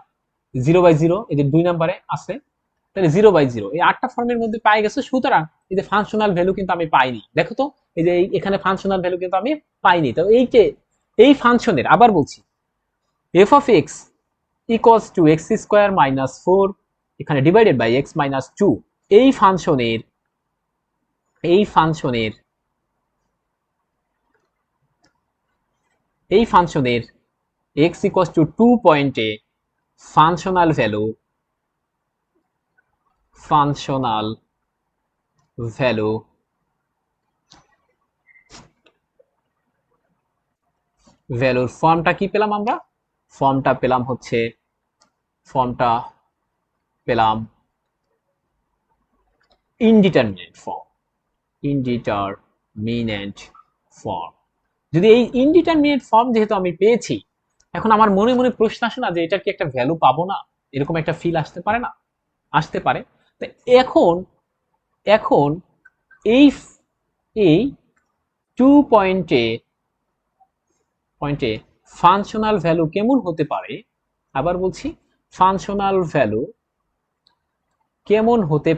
0/0 এই যে 2 নম্বরে আছে, তাহলে 0/0 এই 8টা ফর্মের মধ্যে পাই গেছে। সুতরাং এই যে ফাংশনাল ভ্যালু কিন্তু আমি পাইনি, দেখো তো এই যে এখানে ফাংশনাল ভ্যালু কিন্তু আমি পাইনি। তো এই যে এই ফাংশনের, আবার বলছি, F of x equals to x square minus 4, এখানে ডিভাইডেড বাই এক্স মাইনাস 2, এই ফাংশনের এই ফাংশনের এই ফাংশনের এক্স ইকুয়ালস টু 2 পয়েন্টে ফাংশনাল ভ্যালু ফাংশনাল ভ্যালু ভ্যালুর ফর্মটা কি পেলাম আমরা, ফর্মটা পেলাম হচ্ছে ফর্মটা পেলাম ইনডিটারমিনেট ফর্ম, ইনডিটারমিনেট ফর্ম। যদি এই ইনডিটারমিনেট ফর্ম যেহেতু আমি পেয়েছি, এখন আমার মনে মনে প্রশ্ন আসে না যে এটার কি একটা ভ্যালু পাবো না, এরকম একটা ফিল আসতে পারে না, আসতে পারে। তো এখন এখন এই এই 2 পয়েন্টে পয়েন্টে ফাংশনাল ভ্যালু কেমন হতে পারে, আবার বলছি ফাংশনাল ভ্যালু কেমন হতে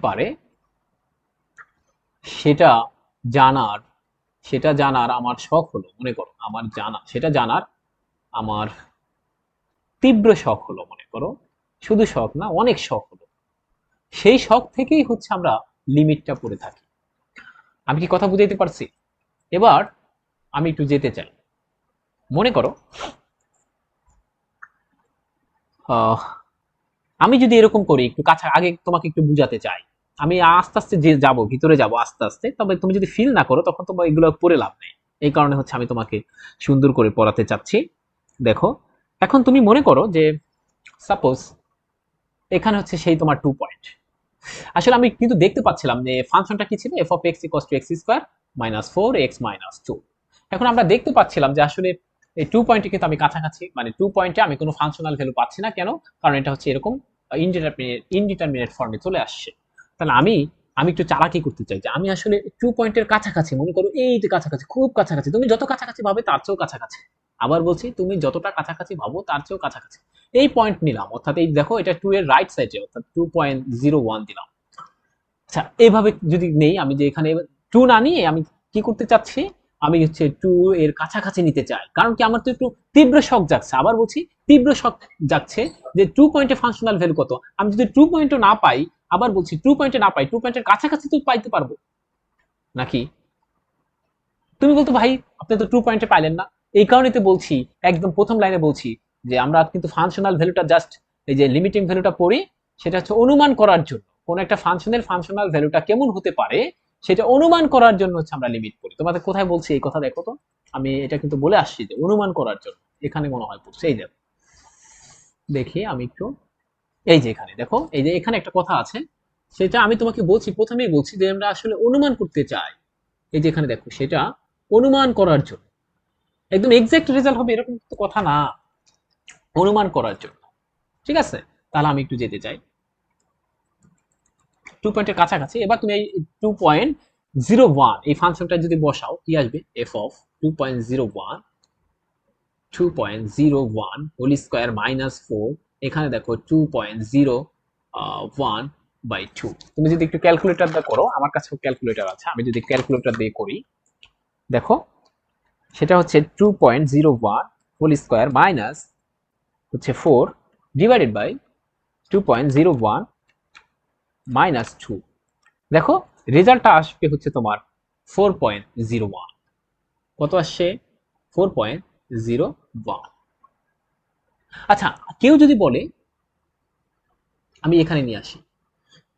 পারে সেটা জানার আমার শখ হলো, মনে করো আমার সেটা জানার আমার তীব্র শখ হলো, মনে করো শুধু শখ না, অনেক শখ হলো। সেই শখ থেকেই হচ্ছে আমরা লিমিটটা পড়ে থাকি। আমি কি কথা বুঝাইতে পারছি? এবার আমি একটু যেতে চাই, মনে করো আহ, আমি যদি এরকম করি, একটু কাছে আগে তোমাকে একটু বুঝাতে চাই, আমি আস্তে আস্তে যে যাব ভিতরে যাব আস্তে আস্তে, তবে তুমি যদি ফিল না করো তখন তোমার এগুলো পড়ে লাভ নেই। এই কারণে হচ্ছে আমি তোমাকে সুন্দর করে পড়াতে চাচ্ছি। দেখো এখন তুমি মনে করো যে সাপোজ এখানে হচ্ছে সেই তোমার 2 পয়েন্ট। আসলে আমি কিন্তু দেখতে পাচ্ছিলাম যে ফাংশনটা কি ছিল, F of x equals to x square minus 4 x minus 2। এখন আমরা দেখতে পাচ্ছিলাম যে আসলে এই 2 পয়েন্টে কিন্তু আমি কাছাকাছি, মানে 2 পয়েন্টে আমি কোনো ফাংশনাল ভ্যালু পাচ্ছি না, কেন, কারণ এটা হচ্ছে এরকম ইনডিটারমিনেট ফর্মে চলে আসছে। তাহলে আমি একটু চালাকি করতে চাই যে আমি আসলে 2 পয়েন্টের কাছাকাছি, মনে করো এই যে কাছাকাছি, খুব কাছাকাছি, তুমি যত কাছাকাছি ভাবে তার চেয়েও কাছাকাছি। আবার বলছি তুমি যতটা কাছাকাছি ভাবো তার চেয়েও কাছাকাছি এই পয়েন্ট নিলাম, অর্থাৎ এই দেখো এটা 2 এর রাইট সাইডে, অর্থাৎ 2.01 দিলাম। আচ্ছা এইভাবে যদি নেই, আমি যে এখানে 2 না নিয়ে আমি কি করতে চাচ্ছি, আমি হচ্ছে 2 এর কাছাকাছি নিতে চাই, কারণ কি আমার তো একটু তীব্র শক জাগছে। আবার বলছি তীব্র শক জাগছে যে 2 পয়েন্টে ফাংশনাল ভ্যালু কত, আমি যদি 2 পয়েন্টও না পাই, আবার বলছি 2 পয়েন্টে না পাই, 2 পয়েন্টের কাছাকাছি তো পাইতে পারবো নাকি। তুমি বলতো ভাই আপনি তো 2 পয়েন্টে পাইলেন না। এই কারণেই তো বলছি, একদম প্রথম লাইনে বলছি যে আমরা কিন্তু ফাংশনাল ভ্যালুটা জাস্ট এই যে লিমিটিং ভ্যালুটা পড়ি, সেটা হচ্ছে অনুমান করার জন্য কোন একটা ফাংশনের ফাংশনাল ভ্যালুটা কেমন হতে পারে সেটা অনুমান করার জন্য হচ্ছে আমরা লিমিট পড়ি। তোমাদের কোথায় বলছি এই কথা, দেখো তো আমি এটা কিন্তু বলে আসছি যে অনুমান করার জন্য, এখানে মনে হয় পড়ছে, এই দেখো, দেখি আমি একটু, এই যে এখানে দেখো, এই যে এখানে একটা কথা আছে, সেটা আমি তোমাকে বলছি, প্রথমেই বলছি যে আমরা আসলে অনুমান করতে চাই। এই যে এখানে দেখো, সেটা অনুমান করার জন্য, একদম এক্সাক্ট রেজাল্ট হবে এরকম তো কথা না, অনুমান করার জন্য, ঠিক আছে। তাহলে আমি একটু যেতে চাই 2 পয়েন্টের কাছাকাছি। এবার তুমি এই 2.01 এই ফাংশনটা যদি বসাও, কি আসবে, f of 2.01 whole square minus 4, এখানে দেখো 2.01/2। তুমি যদি একটু ক্যালকুলেটর দিয়ে করো, আমার কাছেও ক্যালকুলেটর আছে, আমি যদি ক্যালকুলেটর দিয়ে করি দেখো সেটা হচ্ছে 2.01 হোল স্কোয়ার মাইনাস হচ্ছে 4 ডিভাইডেড বাই 2.01 মাইনাস 2। দেখো রেজাল্টটা আসবে হচ্ছে তোমার 4.01। কত আসছে? 4.01। আচ্ছা, কেউ যদি বলে, আমি এখানে নিয়ে আসি,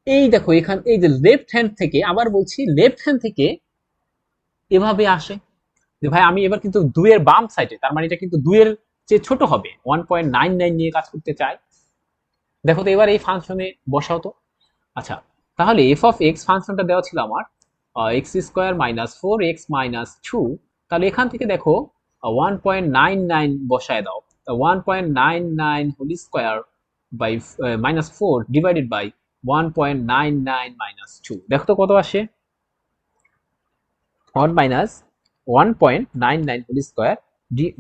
এই দেখো এখান এই যে লেফট হ্যান্ড থেকে, আবার বলছি লেফট হ্যান্ড থেকে এভাবে আসে যে ভাই আমি এবার কিন্তু 2 এর বাম সাইডে, তার মানে এটা কিন্তু 2 এর চেয়ে ছোট হবে, 1.99 নিয়ে কাজ করতে চাই। দেখো তো এবার এই ফাংশনে বসাও তো। আচ্ছা, তাহলে এফ অফ এক্স ফাংশনটা দেওয়া ছিল আমার x square minus 4x minus 2। তাহলে এখান থেকে দেখো 1.99 বসায় দাও। 1.99 whole square by minus 4 divided by 1.99 minus 2, দেখো তো কত আসে? 1 minus 1.99 whole square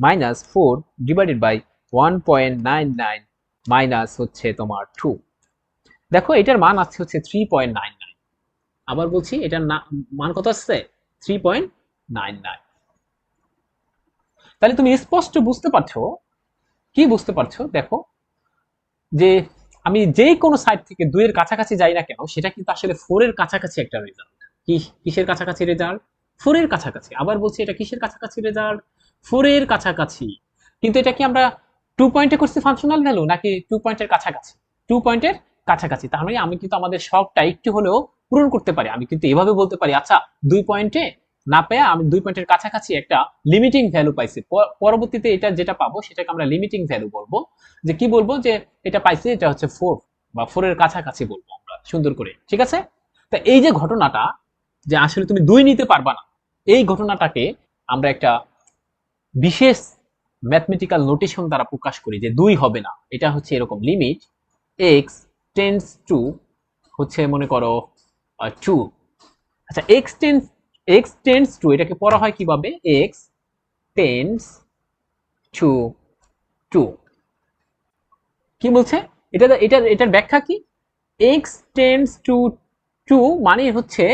minus 4 divided by 1.99 minus হচ্ছে তোমার 2। দেখো এটার মান আসছে হচ্ছে 3.99। আবার বলছি এটার মান কত আসছে? 3.99। তাহলে তুমি স্পষ্ট বুঝতে পারছো, কি বুঝতে পারছো? দেখো যে আমি যে কোনো সাইড থেকে 2 এর কাছাকাছি যাই না কেন, সেটা কিন্তু আসলে 4 এর কাছাকাছি একটা রেজাল্ট। কিসের কাছাকাছি রেজাল্ট? 4 এর কাছাকাছি। আবার বলছি এটা কিসের কাছাকাছি রেজাল্ট? 4 এর কাছাকাছি। কিন্তু এটা কি আমরা 2 পয়েন্টে করছি ফাংশনাল ভ্যালু, নাকি 2 পয়েন্টের কাছাকাছি? 2 পয়েন্টের কাছাকাছি। তার মানে আমি কিন্তু আমাদের শখটা একটু হলেও পূরণ করতে পারি। আমি কিন্তু এভাবে বলতে পারি, আচ্ছা 2 পয়েন্টে না পেয়ে আমি 2 পয়েন্টের কাছাকাছি একটা লিমিটিং ভ্যালু পাইছি, পরবর্তীতে এটা যেটা পাবো সেটাকে আমরা লিমিটিং ভ্যালু বলবো। যে কি বলবো? যে এটা পাইছি, এটা হচ্ছে 4 বা 4 এর কাছাকাছি বলবো আমরা সুন্দর করে, ঠিক আছে? তা এই যে ঘটনাটা, যে আসলে তুমি 2 নিতে পারবা না, এই ঘটনাটাকে আমরা একটা বিশেষ ম্যাথমেটিক্যাল নোটেশন দ্বারা প্রকাশ করি যে 2 হবে না। এটা হচ্ছে এরকম, লিমিট এক্স টেন্ডস টু হচ্ছে মনে করো 2। আচ্ছা, এক্স টেন্ডস টু এটাকে পড়া হয় কিভাবে? X tends to 2। কি বলছে? এটার ব্যাখ্যা কি? এক্স টেন্ডস টু 2 মানে হচ্ছে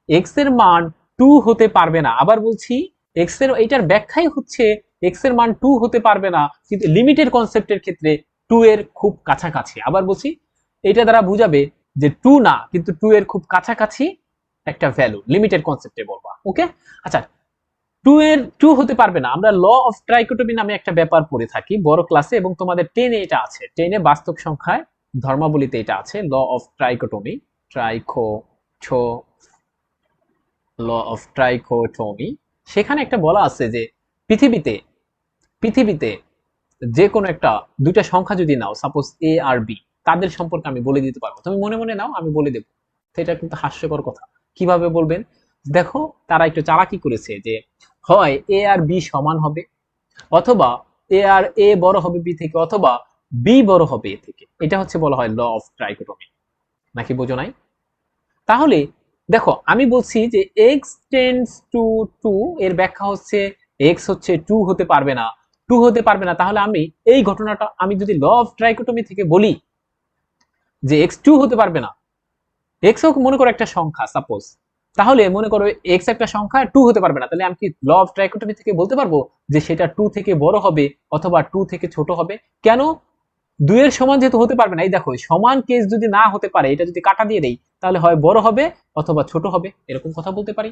এক্স এর মান 2 হতে পারবে না। আবার বলছি এক্স এর, এটার ব্যাখ্যাই হচ্ছে এক্স এর মান 2 হতে পারবে না, কিন্তু লিমিটের কনসেপ্টের ক্ষেত্রে 2 এর খুব কাছাকাছি। আবার বলছি এটা দ্বারা বুঝাবে যে 2 না, কিন্তু 2 এর খুব কাছাকাছি একটা ভ্যালু, লিমিটের কনসেপ্টে বলবা। ওকে? আচ্ছা, 2 হতে পারবে না। আমরা ল অফ ট্রাইকোটমি নামে একটা ব্যাপার পড়ে থাকি বড় ক্লাসে, এবং তোমাদের 10 এ এটা আছে, 10 এ বাস্তব সংখ্যায় ধর্মাবলীতে এটা আছে, law of trichotomy. Tricho law of trichotomy. সেখানে একটা বলা আছে যে পৃথিবীতে পৃথিবীতে যে কোনো একটা দুইটা সংখ্যা যদি নাও, সাপোজ এ আর বি, তাদের সম্পর্কে আমি বলে দিতে পারবো। তুমি মনে মনে নাও, আমি বলে দেবো। তো এটা কিন্তু হাস্যকর কথা। কিভাবে বলবেন? দেখো তারা একটু চালাকি করেছে যে হয় এ আর বি সমান হবে, অথবা এ বড় হবে বি থেকে, অথবা বি বড় হবে এ থেকে। এটা হচ্ছে বলা হয় ল অফ ট্রাইকোটমি। নাকি বোঝো নাই? তাহলে দেখো আমি বলছি যে এক্স টেন্ডস টু 2 এর ব্যাখ্যা হচ্ছে এক্স হচ্ছে 2 হতে পারবে না, 2 হতে পারবে না। তাহলে আমি এই ঘটনাটা আমি যদি ল অফ ট্রাইকোটমি থেকে বলি যে এক্স 2 হতে পারবে না, এক্স হোক মনে করো একটা সংখ্যা সাপোজ, তাহলে মনে করো এক্স একটা সংখ্যা 2 হতে পারবে না, তাহলে আমি কি ল অফ ট্রাইকোটমি থেকে বলতে পারবো যে সেটা 2 থেকে বড় হবে অথবা 2 থেকে ছোট হবে? কেন? 2 এর সমান যেহেতু হতে পারবে না। এই দেখো সমান কেস যদি না হতে পারে, এটা যদি কাটা দিয়ে দেই, তাহলে হয় বড় হবে অথবা ছোট হবে, এরকম কথা বলতে পারি।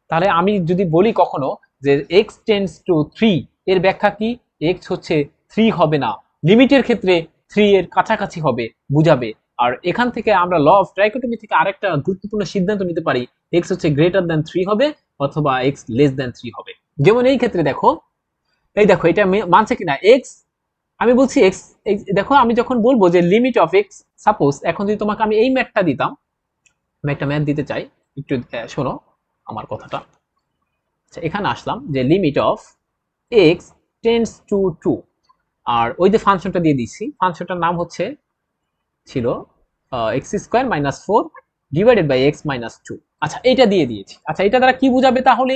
তাহলে আমি যদি বলি কখনো যে x টেন্ডস টু 3, এর ব্যাখ্যা কি? x হচ্ছে 3 হবে না, লিমিটের ক্ষেত্রে 3 এর কাছাকাছি হবে, বুঝাবে। আর এখান থেকে আমরা ল অফ ট্রাইকোটমি থেকে আরেকটা গুরুত্বপূর্ণ সিদ্ধান্ত নিতে পারি, x হচ্ছে গ্রেটার দ্যান 3 হবে অথবা x লেস দ্যান 3 হবে। যেমন এই ক্ষেত্রে দেখো, এই দেখো এটা মানছে কিনা x। আমি বলছি x, দেখো আমি যখন বলবো যে লিমিট অফ x, সাপোজ এখন যদি তোমাকে আমি এই ম্যাথটা দিতাম, আমি একটা ম্যাথ দিতে চাই, একটু শোনো আমার কথাটা। আচ্ছা, এখানে আসলাম যে limit of x tends to 2, আর ওই যে ফাংশনটা দিয়ে দিচ্ছি, ফাংশনটার নাম হচ্ছে ছিল x square minus 4 divided by x minus 2। আচ্ছা, এটা দিয়ে দিয়েছি। আচ্ছা, এটা দ্বারা কি বুঝাবে তাহলে?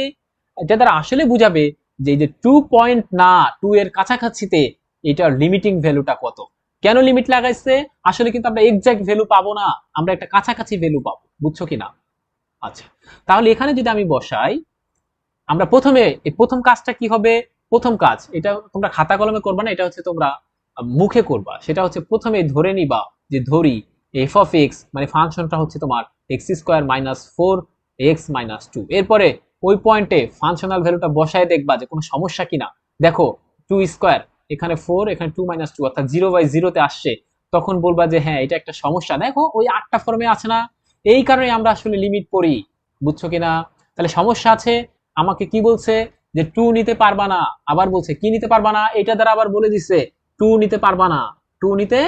এটা দ্বারা আসলে বুঝাবে যে এই যে 2 পয়েন্ট না, 2 এর কাছাকাছিতে এটার লিমিটিং ভ্যালুটা কত। কেন লিমিট লাগাইছে? আসলে কিন্তু আমরা এক্সাক্ট ভ্যালু পাবো না, আমরা একটা কাছাকাছি ভ্যালু পাবো। বুঝছো কিনা? আচ্ছা, তাহলে এখানে যদি আমি বসাই আমরা প্রথমে এই প্রথম কাজটা কি হবে, প্রথম কাজ এটা তোমরা খাতা কলমে করবা না, এটা হচ্ছে তোমরা মুখে করবা। সেটা হচ্ছে প্রথমে ধরে নিবা যে ধরি এফ অফ এক্স মানে ফাংশনটা হচ্ছে তোমার x square minus four x minus two. এরপরে ওই পয়েন্টে ফাংশনাল ভ্যালুটা বসায় দেখবা যে কোনো সমস্যা কিনা। দেখো টু স্কোয়ার, এখানে ফোর, এখানে টু মাইনাস টু, অর্থাৎ জিরো বাই জিরোতে আসছে, তখন বলবা যে হ্যাঁ এটা একটা সমস্যা। দেখো ওই আটটা ফর্মে আছে না, এই কারণে আমরা আসলে লিমিট পড়ি, বুঝছো কিনা? তাহলে সমস্যা আছে। আমাকে কি বলছে যে টু নিতে পারবা না, আবার বলছে কি নিতে পারবা না, এটা দ্বারা আবার বলে দিচ্ছে টু নিতে পারবা না, টু নিতে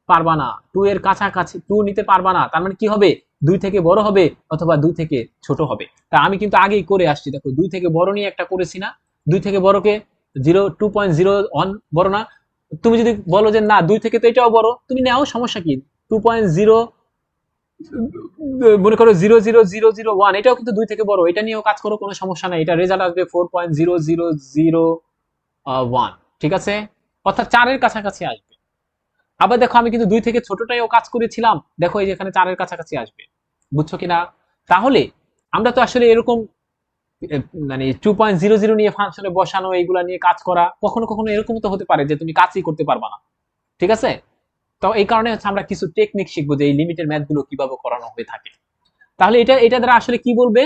পারবা না, টু এর কাছাকাছি টু নিতে পারবা না, তার মানে কি হবে, দুই থেকে বড় হবে অথবা দুই থেকে ছোট হবে। তা আমি কিন্তু আগেই করে আসছি, দেখো দুই থেকে বড় নিয়ে একটা করেছি না, দুই থেকে বড়কে জিরো 2.01 বড় না। তুমি যদি বলো যে না দুই থেকে তো এটাও বড়, তুমি নাও, সমস্যা কি, 2.0 মনে করো 0.0001, এটাও কিন্তু দুই থেকে বড়, এটা নিয়েও কাজ করো, কোনো সমস্যা নাই, এটা রেজাল্ট আসবে 4.0001, ঠিক আছে, অর্থাৎ চারের কাছাকাছি আসবে। আবার দেখো আমি কিন্তু দুই থেকে ছোটটাইও কাজ করেছিলাম, দেখো এই যে এখানে চারের কাছাকাছি আসবে, বুঝছো কিনা? তাহলে আমরা তো আসলে এরকম মানে 2.00 নিয়ে ফাংশনে বসানো, এইগুলা নিয়ে কাজ করা, কখনো কখনো এরকম তো হতে পারে যে তুমি কাজই করতে পারবা না, ঠিক আছে? তো এই কারণে হচ্ছে আমরা কিছু টেকনিক শিখবো যে এই লিমিটের ম্যাথ গুলো কিভাবে করানো হয়ে থাকে। তাহলে এটা এটা দ্বারা আসলে কি বলবে,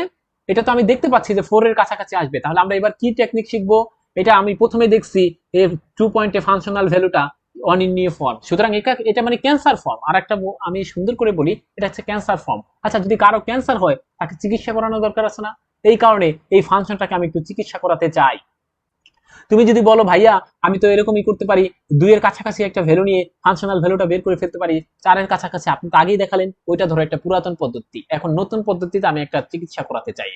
এটা তো আমি দেখতে পাচ্ছি যে ফোর এর কাছাকাছি আসবে, তাহলে আমরা এবার কি টেকনিক শিখবো। এটা আমি প্রথমে দেখছি এর টু পয়েন্টে ফাংশনাল ভ্যালুটা অনির্ণীয় ফর্ম, সুতরাং এটা এটা মানে ক্যান্সার ফর্ম। আর একটা আমি সুন্দর করে বলি, এটা হচ্ছে ক্যান্সার ফর্ম। আচ্ছা যদি কারো ক্যান্সার হয় তাকে চিকিৎসা করানো দরকার আছে না, এই কারণে এই ফাংশনটাকে আমি একটু চিকিৎসা করাতে চাই। তুমি যদি বলো ভাইয়া আমি তো এরকমই করতে পারি, দুইয়ের কাছাকাছি একটা ভ্যালু নিয়ে ফাংশনাল ভ্যালুটা বের করে ফেলতে পারি, চারের কাছাকাছি, আপনি তো আগেই দেখালেন ওইটা ধরো একটা পুরাতন পদ্ধতি, এখন নতুন পদ্ধতিতে আমি একটা চিকিৎসা করাতে চাই,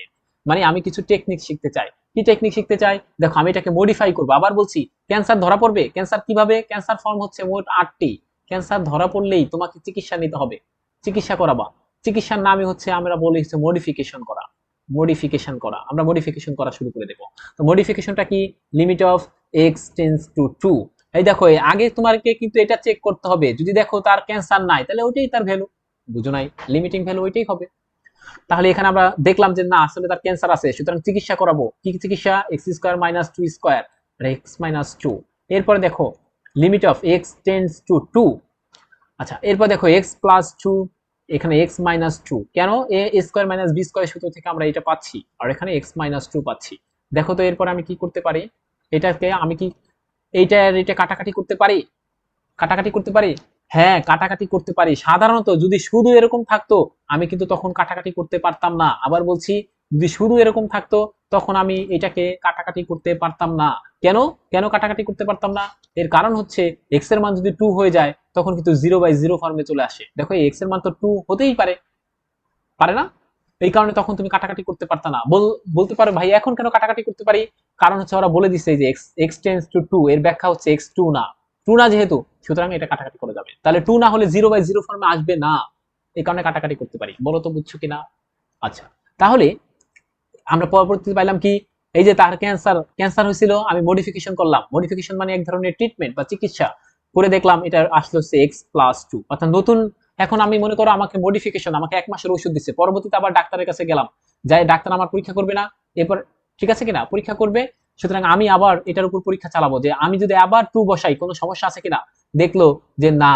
মানে আমি কিছু টেকনিক শিখতে চাই। কি টেকনিক শিখতে চাই, দেখো আমি এটাকে মডিফাই করবো। আবার বলছি ক্যান্সার ধরা পড়বে, ক্যান্সার কিভাবে, ক্যান্সার ফর্ম হচ্ছে মোট 8টি, ক্যান্সার ধরা পড়লেই তোমাকে চিকিৎসা নিতে হবে, চিকিৎসা করাবা। চিকিৎসার নামই হচ্ছে আমরা বলি হচ্ছে মডিফিকেশন করা, মডিফিকেশন করা, আমরা মডিফিকেশন করা শুরু করে দেবো। তো মডিফিকেশনটা কি, limit of x tends to two. এই দেখো আগে তোমাকে কিন্তু এটা চেক করতে হবে, যদি দেখো তার ক্যান্সার নাই তাহলে ওইটাই তার ভ্যালু, বুঝো নাই, লিমিটিং ভ্যালু ওইটাই হবে। তাহলে এখানে আমরা দেখলাম যে না আসলে তার ক্যান্সার আছে, সুতরাং চিকিৎসা করাবো, কি চিকিৎসা, x square minus two square x minus two. এরপরে দেখো limit of x tends to two. আচ্ছা এরপর দেখো এক্স প্লাস টু, এখানে এক্স মাইনাস টু, কেন, a square minus b square সূত্র থেকে আমরা এটা পাচ্ছি, আর এখানে এক্স মাইনাস টু পাচ্ছি। দেখো তো এরপর আমি কি করতে পারি, এটাকে আমি কি এইটা আর এটা কাটাকাটি করতে পারি, কাটাকাটি করতে পারি, হ্যাঁ কাটাকাটি করতে পারি। সাধারণত যদি শুধু এরকম থাকতো আমি কিন্তু তখন কাটাকাটি করতে পারতাম না, আবার বলছি যদি শুধু এরকম থাকতো তখন আমি এটাকে কাটাকাটি করতে পারতাম না। কেন, কেন কাটাকাটি করতে পারতাম না, এর কারণ হচ্ছে এক্স এর মান যদি টু হয়ে যায় তখন কিন্তু জিরো বাই জিরো ফর্মে চলে আসে। দেখো এক্স এর মান তো টু হতেই পারে, পারে না, এই কারণে তখন তুমি কাটাকাটি করতে পারতা না। বলতে পারো ভাই এখন কেন কাটাকাটি করতে পারি, কারণ হচ্ছে ওরা বলে দিচ্ছে যে x x tends to two, এর ব্যাখ্যা হচ্ছে এক্স টু না, টু না যেহেতু, সুতরাং এটা কাটাকাটি করে যাবে, তাহলে টু না হলে জিরো বাই জিরো ফর্মে আসবে না, এই কারণে কাটাকাটি করতে পারি। বলো তো বুঝছো কিনা? আচ্ছা তাহলে আমরা পরবর্তীতে পাইলাম কি, এই যে তার ক্যান্সার ক্যান্সার হয়েছিল, আমি মডিফিকেশন করলাম, মডিফিকেশন মানে এক ধরনের ট্রিটমেন্ট বা চিকিৎসা করে দেখলাম এটা আসলো হচ্ছে এক্স প্লাস টু, অর্থাৎ নতুন। এখন আমি মনে করো আমাকে মডিফিকেশন, আমাকে এক মাসের ওষুধ দিচ্ছে, পরবর্তীতে আবার ডাক্তারের কাছে গেলাম, যাই ডাক্তার আমার পরীক্ষা করবে না, এরপর ঠিক আছে কিনা পরীক্ষা করবে, সুতরাং আমি আবার এটার উপর পরীক্ষা চালাবো যে আমি যদি আবার টু বসাই কোনো সমস্যা আছে কিনা, দেখলো যে না,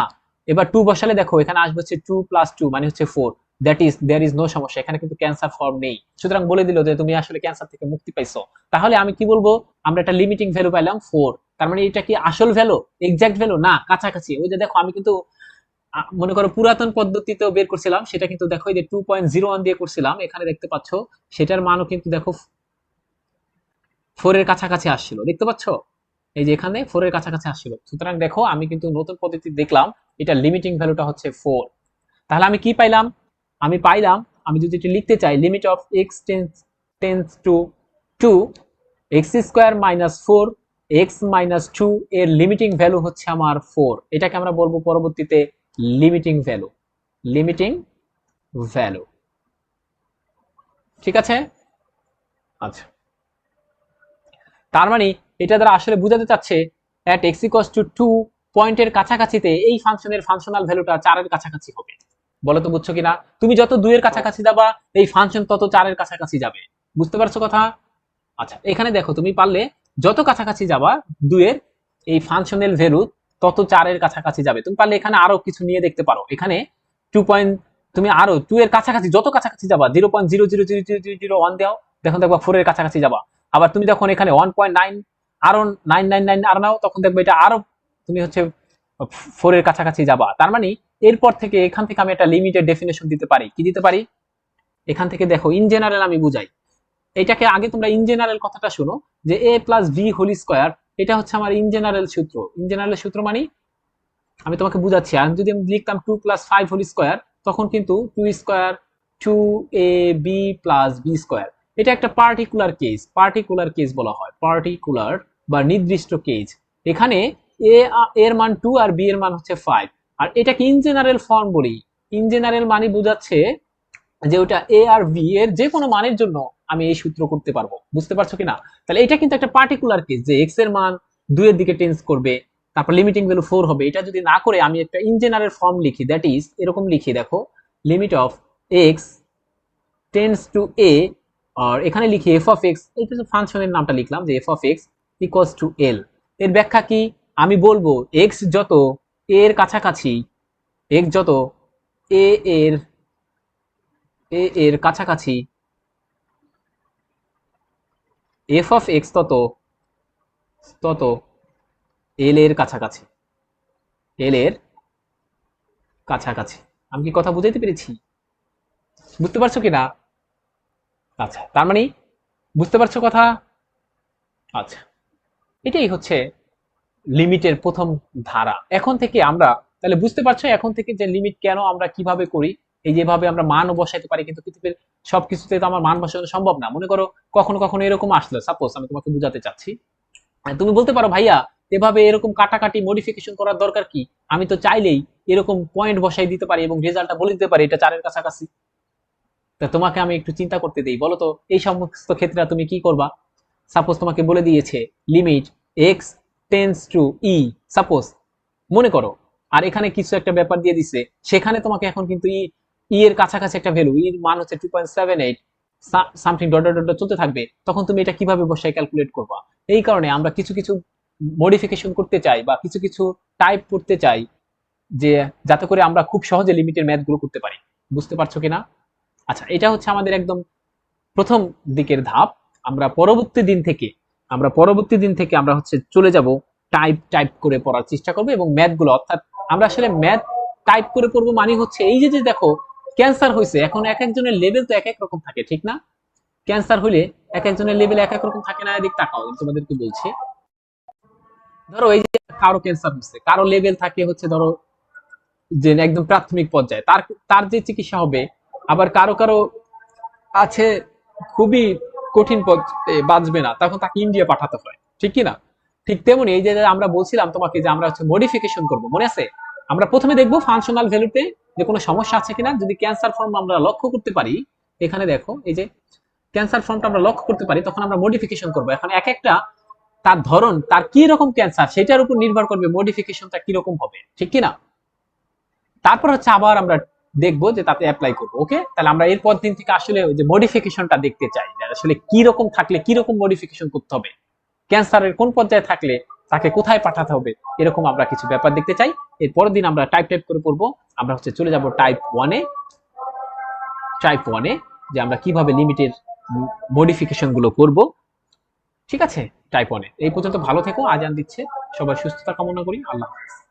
এবার টু বসালে দেখো এখানে আসবে হচ্ছে টু প্লাস টু মানে হচ্ছে four, that is there is no সমস্যা, এখানে কিন্তু ক্যান্সার ফর্ম নেই, সুতরাং বলে দিল যে তুমি আসলে ক্যান্সার থেকে মুক্তি পাইছো। তাহলে আমি কি বলবো, আমরা একটা লিমিটিং ভ্যালু পাইলাম ফোর, তার মানে এটা কি আসল ভ্যালু, এক্সাক্ট ভ্যালু না, কাছাকাছি। ওই যে দেখো আমি কিন্তু মনে করো পুরাতন পদ্ধতিতেও বের করছিলাম, সেটা কিন্তু দেখো এই যে 2.01 দিয়ে করছিলাম, এখানে দেখতে পাচ্ছ সেটার মানও কিন্তু দেখো ফোর এর কাছাকাছি আসছিল, দেখতে পাচ্ছ, এই যে এখানে ফোর এর কাছাকাছি আসছিল, সুতরাং দেখো আমি কিন্তু নতুন পদ্ধতি দেখলাম এটা লিমিটিং ভ্যালুটা হচ্ছে ফোর। তাহলে আমি কি পাইলাম, আমি পাইলাম, আমি যদি এটা লিখতে চাই limit of x tends to two x square minus four x minus two, এর লিমিটিং ভ্যালু হচ্ছে আমার ফোর, এটাকে আমরা বলবো পরবর্তীতে লিমিটিং ভ্যালু, লিমিটিং ভ্যালু, ঠিক আছে। আচ্ছা তার মানে এটা দ্বারা আসলে বোঝাতে চাচ্ছে এট এক্স ইকুয়ালস টু টু পয়েন্টের কাছাকাছিতে এই ফাংশনের ফাংশনাল ভ্যালুটা চারের কাছাকাছি হবে। বলো তো বুঝছো কিনা, তুমি যত দুইয়ের কাছাকাছি যাবা এই ফাংশন তত চারের কাছাকাছি যাবে, বুঝতে পারছো কথা? আচ্ছা, এখানে দেখো তুমি পারলে যত কাছাকাছি যাবা 2 এর এই ফাংশনাল ভ্যালু, তত 4 এর কাছাকাছি যাবে। তুমি পারলে এখানে আরো কিছু নিয়ে দেখতে পারো। এখানে 2 পয়েন্ট, তুমি আরো 2 এর কাছাকাছি যত কাছাকাছি যাবা 0.0000001 দাও, দেখো দেখবা 4 এর কাছাকাছি যাবা। আবার তুমি যখন এখানে 1.9 আরো 999 আর নাও, তখন দেখবে এটা আরো তুমি হচ্ছে 4 এর কাছাকাছি যাবা। তার মানে এরপর থেকে এখান থেকে আমি একটা লিমিটেড ডেফিনেশন দিতে পারি। কি দিতে পারি? এখান থেকে দেখো ইন জেনারেল আমি বুঝাই। এটাকে আগে তোমরা ইন জেনারেল কথাটা শোনো, যে a plus b whole square, এটা হচ্ছে আমার ইন জেনারেল সূত্র। ইন জেনারেল সূত্র মানে আমি তোমাকে বুঝাচ্ছি। আর যদি আমি লিখতাম 2 প্লাস 5 হোল স্কোয়ার, তখন কিন্তু 2 square 2ab plus B square. এটা একটা পার্টিকুলার কেস বলা হয়, পার্টিকুলার বা নির্দিষ্ট কেস। এখানে a এর মান 2 আর b এর মান হচ্ছে 5। আর এটাকে ইন জেনারেল ফর্ম বলি। ইন জেনারেল মানে বোঝাচ্ছে যে ওটা এ আর বি এর যে কোনো মানের জন্য আমি এই সূত্র করতে পারবো। বুঝতে পারছো কিনা? তাহলে এটা কিন্তু একটা পার্টিকুলার কেস, যে এক্স এর মান 2 এর দিকে টেন্স করবে, তারপর লিমিটিং ভ্যালু 4 হবে। এটা যদি না করে আমি একটা ইন জেনারেল ফর্ম লিখি, দ্যাট ইজ এরকম লিখি, দেখো limit of x tends to a, আর এখানে লিখি এফ অফ এক্স, এই যে ফাংশনের নামটা লিখলাম যে f of x equals to l. এর ব্যাখ্যা কি? আমি বলবো এক্স যত এর কাছাকাছি, এক্স যত এ এর কাছাকাছি, এফ অফ এক্স তত তত এল এর কাছাকাছি, এল এর কাছাকাছি। আমি কি কথা বুঝাইতে পেরেছি? বুঝতে পারছো কিনা? আচ্ছা, তার মানে বুঝতে পারছো কথা? আচ্ছা, এটাই হচ্ছে লিমিটের প্রথম ধারা। এখন থেকে আমরা তাহলে বুঝতে পারছো এখন থেকে যে লিমিট কেন আমরা কিভাবে করি। এই যেভাবে আমরা মানও বসাইতে পারি, কিন্তু পৃথিবীর সবকিছুতে তো আমার মান বসানো সম্ভব না। মনে করো কখনো কখনো এরকম আসলো, সাপোজ আমি তোমাকে বুঝাতে চাচ্ছি, তুমি বলতে পারো ভাইয়া এভাবে এরকম কাটাকাটি মডিফিকেশন করার দরকার কি? আমি তো চাইলেই এরকম পয়েন্ট বসাই দিতে পারি এবং রেজাল্টটা বলে দিতে পারি এটা 4 এর কাছাকাছি। তা তোমাকে আমি একটু চিন্তা করতে দেই, বলো তো এই সমস্ত ক্ষেত্রে তুমি কি করবা? সাপোজ তোমাকে বলে দিয়েছে লিমিট এক্স টেন্স টু ই, সাপোজ মনে করো, আর এখানে কিছু একটা ব্যাপার দিয়ে দিছে, সেখানে তোমাকে এখন কিন্তু ই এর কাছাকাছি একটা ভ্যালু, এর মান হচ্ছে 2.78 সামথিং ডট ডট ডট চলতে থাকবে, তখন তুমি এটা কিভাবে বসায় ক্যালকুলেট করবা? এই কারণে আমরা কিছু কিছু মডিফিকেশন করতে চাই বা কিছু কিছু টাইপ করতে চাই, যে যাতে করে আমরা খুব সহজে লিমিটের ম্যাথ গুলো করতে পারি। বুঝতে পারছো কিনা? আচ্ছা, এটা হচ্ছে আমাদের একদম প্রথম দিকের ধাপ। আমরা পরবর্তী দিন থেকে আমরা হচ্ছে চলে যাব টাইপ টাইপ করে পড়ার চেষ্টা করব, এবং ম্যাথ গুলো, অর্থাৎ আমরা আসলে ম্যাথ টাইপ করে পড়বো মানে হচ্ছে এই যে যে দেখো ক্যান্সার হয়েছে, এখন এক একজনের লেভেল তো এক এক রকম থাকে, ঠিক না? ক্যান্সার হলে এক একজনের লেভেল এক এক রকম থাকে না? এদিক তাকাও, আমি তোমাদেরকে বলছি। ধরো এই যে কারো ক্যান্সার হচ্ছে, কারো লেভেল থাকে হচ্ছে ধরো যে একদম প্রাথমিক পর্যায়ে, তার তার যে চিকিৎসা হবে। আবার কারো কারো আছে খুবই কঠিন পর্যায়ে, বাঁচবে না, তখন তাকে ইন্ডিয়া পাঠাতে হয়, ঠিক কি না? ঠিক তেমনি এই যে আমরা বলছিলাম তোমাকে যে আমরা হচ্ছে মডিফিকেশন করব, মনে আছে? আমরা প্রথমে দেখবো ফাংশনাল ভ্যালুতে যে কোনো সমস্যা আছে কিনা। যদি ক্যান্সার ফর্ম আমরা লক্ষ্য করতে পারি, এখানে দেখো এই যে ক্যান্সার ফর্মটা আমরা লক্ষ্য করতে পারি, তখন আমরা মডিফিকেশন করব। এখন এক একটা তার ধরন, তার কি রকম ক্যান্সার, সেটার উপর নির্ভর করবে মডিফিকেশনটা কিরকম হবে, ঠিক কি না? তারপর হচ্ছে আবার আমরা দেখবো যে তাতে অ্যাপ্লাই করবো। ওকে, তাহলে আমরা এরপর দিন থেকে আসলে ওই যে মডিফিকেশনটা দেখতে চাই, যে আসলে কি রকম থাকলে কি রকম মডিফিকেশন করতে হবে, ক্যান্সারের কোন পর্যায়ে থাকলে তাকে কোথায় পাঠাতে হবে, এরকম আমরা কিছু ব্যাপার দেখতে চাই। এরপরের দিন আমরা টাইপ টাইপ করে পড়বো। আমরা হচ্ছে চলে যাব টাইপ ওয়ানে, যে আমরা কিভাবে লিমিটের মডিফিকেশন গুলো করব। ঠিক আছে? টাইপ ওয়ানে এই পর্যন্ত ভালো থেকো, আজান দিচ্ছে, সবাই সুস্থতা কামনা করি। আল্লাহ হাফেজ।